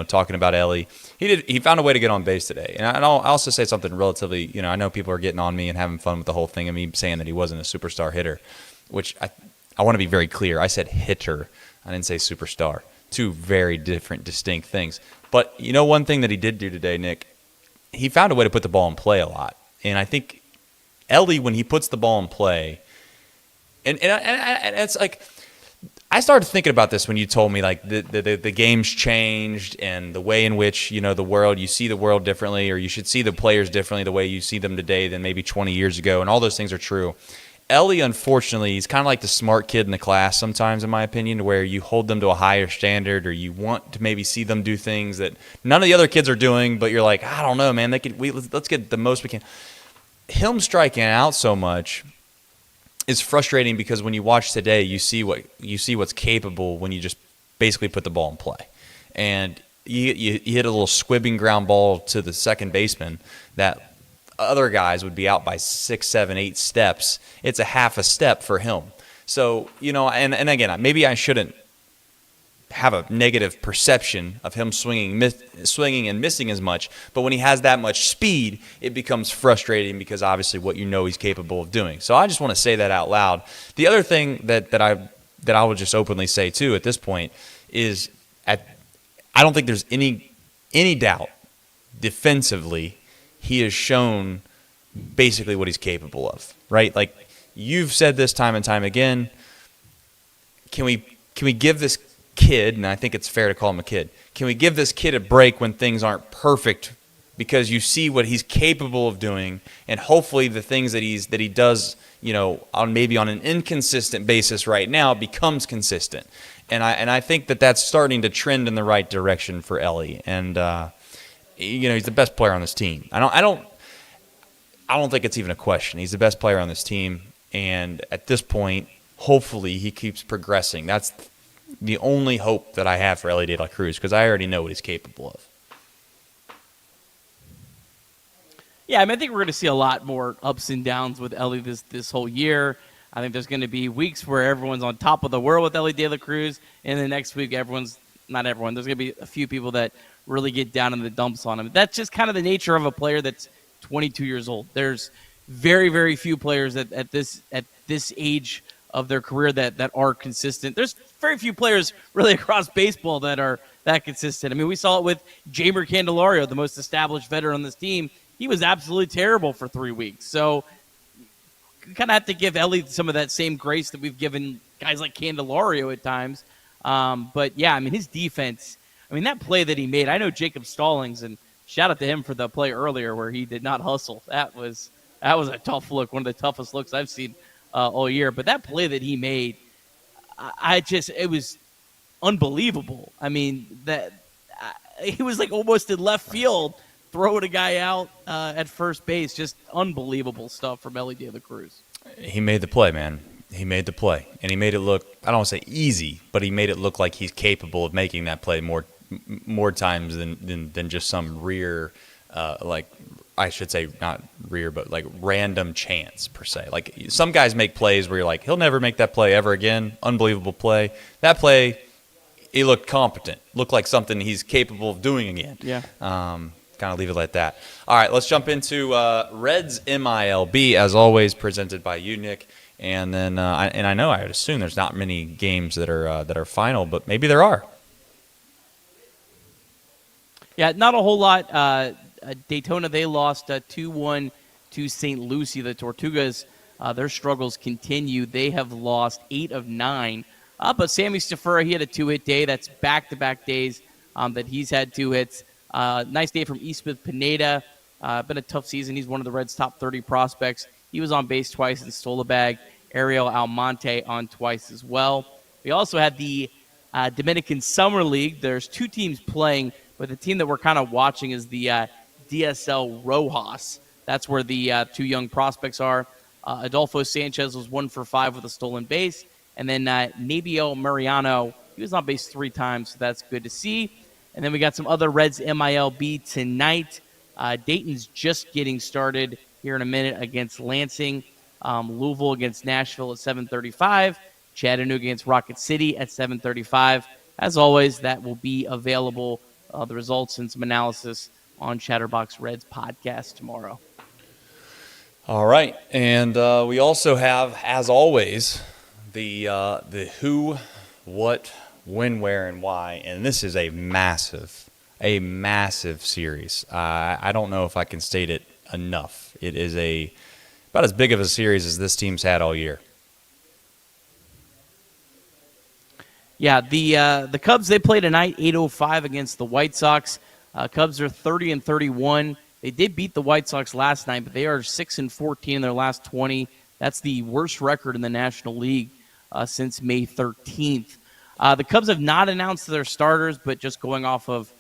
talking about Ellie. He found a way to get on base today. And I'll also say something relatively, I know people are getting on me and having fun with the whole thing of me saying that he wasn't a superstar hitter, which I want to be very clear. I said hitter. I didn't say superstar. Two very different, distinct things. But one thing that he did do today, Nick, he found a way to put the ball in play a lot. And I think Ellie, when he puts the ball in play, and it's like, I started thinking about this when you told me like the game's changed and the way in which you see the world differently, or you should see the players differently the way you see them today than maybe 20 years ago, and all those things are true. Ellie, unfortunately, he's kind of like the smart kid in the class sometimes, in my opinion, where you hold them to a higher standard, or you want to maybe see them do things that none of the other kids are doing, but you're like, I don't know, man. Let's get the most we can. Him striking out so much is frustrating because when you watch today, you see what's capable when you just basically put the ball in play, and you hit a little squibbing ground ball to the second baseman that other guys would be out by 6, 7, 8 steps. It's a half a step for him. So, and again, maybe I shouldn't have a negative perception of him swinging and missing as much, but when he has that much speed, it becomes frustrating because obviously what he's capable of doing. So I just want to say that out loud. The other thing that I would just openly say too at this point is I don't think there's any doubt defensively he has shown basically what he's capable of, right? Like you've said this time and time again. Can we give this kid, and I think it's fair to call him a kid, can we give this kid a break when things aren't perfect, because you see what he's capable of doing, and hopefully the things that he does, on an inconsistent basis right now becomes consistent. And I think that's starting to trend in the right direction for Ellie. And he's the best player on this team. I don't think it's even a question. He's the best player on this team, and at this point, hopefully he keeps progressing. That's the only hope that I have for Ellie De La Cruz, because I already know what he's capable of. Yeah, I think we're going to see a lot more ups and downs with Ellie this whole year. I think there's going to be weeks where everyone's on top of the world with Ellie De La Cruz, and the next week not everyone. There's going to be a few people that really get down in the dumps on him. That's just kind of the nature of a player that's 22 years old. There's very, very few players at this age of their career that are consistent. There's very few players really across baseball that are that consistent. We saw it with Jeimer Candelario, the most established veteran on this team. He was absolutely terrible for 3 weeks. So you kind of have to give Ellie some of that same grace that we've given guys like Candelario at times. But yeah, his defense, that play that he made, I know Jacob Stallings, and shout out to him for the play earlier where he did not hustle. That was a tough look, one of the toughest looks I've seen all year. But that play that he made, it was unbelievable. He was like almost in left field, throwing a guy out at first base. Just unbelievable stuff from Ellie De La Cruz. He made the play, man. He made the play, and he made it look, I don't want to say easy, but he made it look like he's capable of making that play more times than just some rear, I should say not rear, but like random chance per se. Like some guys make plays where you're like, he'll never make that play ever again. Unbelievable play. That play, he looked competent. Looked like something he's capable of doing again. Yeah. Kind of leave it like that. All right, let's jump into Reds MILB, as always, presented by you, Nick. And then, I know I would assume there's not many games that are final, but maybe there are. Yeah, not a whole lot. Daytona, they lost 2-1 to St. Lucie. The Tortugas, their struggles continue. They have lost 8 of 9. But Sammy Stafura, he had a 2-hit day. That's back-to-back days that he's had 2 hits. Nice day from Eastmith Pineda. Been a tough season. He's one of the Reds' top 30 prospects. He was on base twice and stole a bag. Ariel Almonte on twice as well. We also had the Dominican Summer League. There's 2 teams playing, but the team that we're kind of watching is the DSL Rojas. That's where the 2 young prospects are. Adolfo Sanchez was 1 for 5 with a stolen base. And then Nabiel Mariano, he was on base 3 times, so that's good to see. And then we got some other Reds MILB tonight. Dayton's just getting started here in a minute against Lansing. Louisville against Nashville at 7:35. Chattanooga against Rocket City at 7:35. As always, that will be available the results and some analysis on Chatterbox Reds podcast tomorrow. All right, and we also have, as always, the who, what, when, where, and why, and this is a massive series. I don't know if I can state it enough. It is about as big of a series as this team's had all year. Yeah, the Cubs, they play tonight, 8:05 against the White Sox. Cubs are 30-31. They did beat the White Sox last night, but they are 6-14 in their last 20. That's the worst record in the National League since May 13th. The Cubs have not announced their starters, but just going off of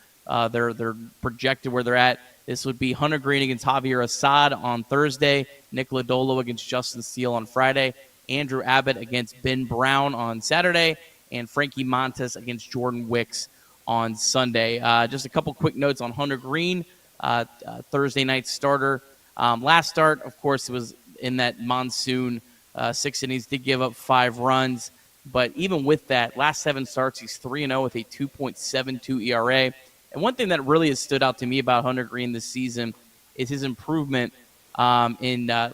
their projected where they're at, this would be Hunter Green against Javier Assad on Thursday, Nick Lodolo against Justin Steele on Friday, Andrew Abbott against Ben Brown on Saturday, and Frankie Montes against Jordan Wicks on Sunday. Just a couple quick notes on Hunter Green, Thursday night starter. Last start, of course, it was in that monsoon 6 innings, did give up 5 runs. But even with that, last 7 starts, he's 3-0 with a 2.72 ERA. And one thing that really has stood out to me about Hunter Green this season is his improvement in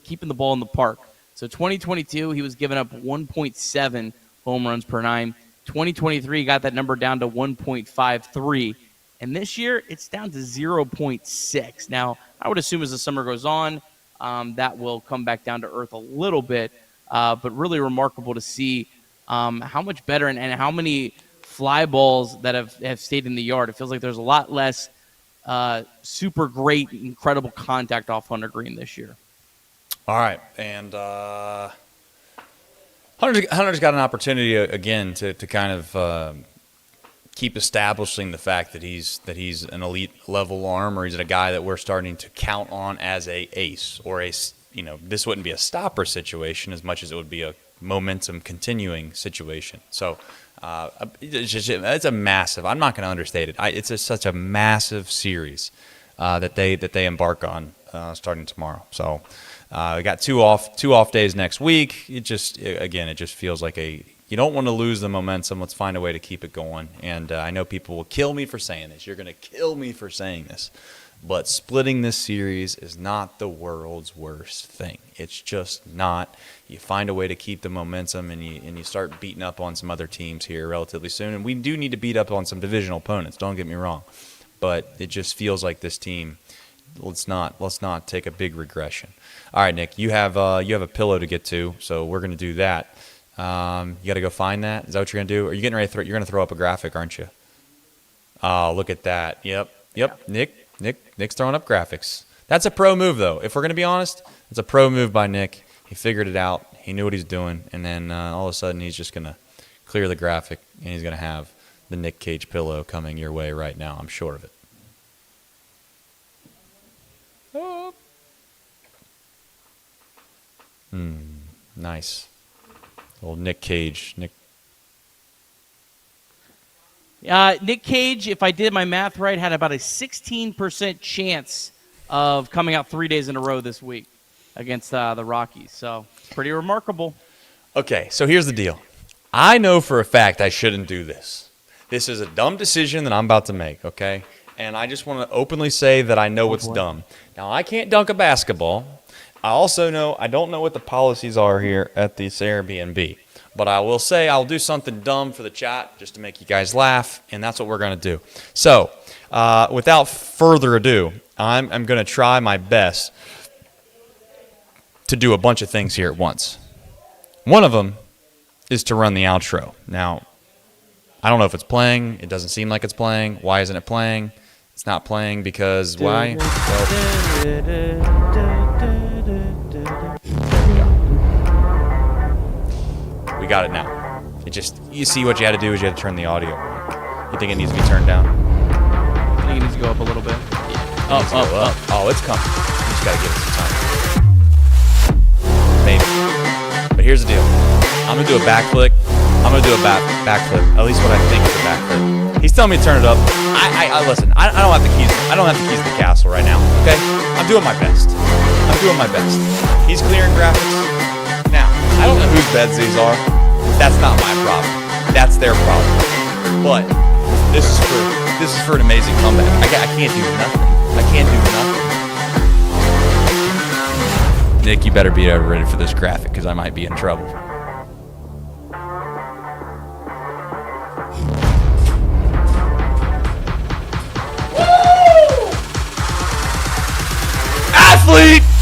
keeping the ball in the park. So 2022, he was giving up 1.7 home runs per 9. 2023, he got that number down to 1.53. And this year, it's down to 0.6. Now, I would assume as the summer goes on, that will come back down to earth a little bit. But really remarkable to see how much better and how many fly balls that have stayed in the yard. It feels like there's a lot less super great, incredible contact off Hunter Green this year. All right, and Hunter's got an opportunity again to kind of keep establishing the fact that he's an elite level arm, or he's a guy that we're starting to count on as a ace, or this wouldn't be a stopper situation as much as it would be a momentum continuing situation. So it's a massive. I'm not going to understate it. It's such a massive series that they embark on starting tomorrow. So. We got two off days next week. It just feels like you don't want to lose the momentum. Let's find a way to keep it going. And I know people will kill me for saying this. You're going to kill me for saying this. But splitting this series is not the world's worst thing. It's just not. You find a way to keep the momentum, and you start beating up on some other teams here relatively soon. And we do need to beat up on some divisional opponents. Don't get me wrong. But it just feels like this team. Let's not take a big regression. All right, Nick, you have a pillow to get to, so we're going to do that. You got to go find that. Is that what you're going to do? Are you getting ready to you're going to throw up a graphic, aren't you? Oh, look at that. Yep. Yeah. Nick's throwing up graphics. That's a pro move, though. If we're going to be honest, it's a pro move by Nick. He figured it out. He knew what he's doing, and then all of a sudden he's just going to clear the graphic, and he's going to have the Nick Cage pillow coming your way right now. I'm sure of it. Nice. Old Nick Cage. Nick Cage, if I did my math right, had about a 16% chance of coming out 3 days in a row this week against the Rockies. So, pretty remarkable. Okay, so here's the deal. I know for a fact I shouldn't do this. This is a dumb decision that I'm about to make, okay? And I just want to openly say that I know it's dumb. Now, I can't dunk a basketball. I also know I don't know what the policies are here at this Airbnb, but I will say I'll do something dumb for the chat just to make you guys laugh, and that's what we're going to do. So, without further ado, I'm going to try my best to do a bunch of things here at once. One of them is to run the outro. Now, I don't know if it's playing. It doesn't seem like it's playing. Why isn't it playing? It's not playing because why? We got it now. You see what you had to do is you had to turn the audio on. You think it needs to be turned down? I think it needs to go up a little bit. Yeah. Up. Oh, it's coming. You just got to give it some time. Maybe. But here's the deal. I'm going to do a backflip. I'm going to do a backflip. At least what I think is a backflip. He's telling me to turn it up. Listen, I don't have the keys. I don't have the keys to the castle right now, okay? I'm doing my best. He's clearing graphics. Now, I don't know whose beds these are. That's not my problem. That's their problem. But this is proof. this is for an amazing comeback. I can't do nothing. I can't do nothing. Nick, you better be ready for this graphic because I might be in trouble. Athlete!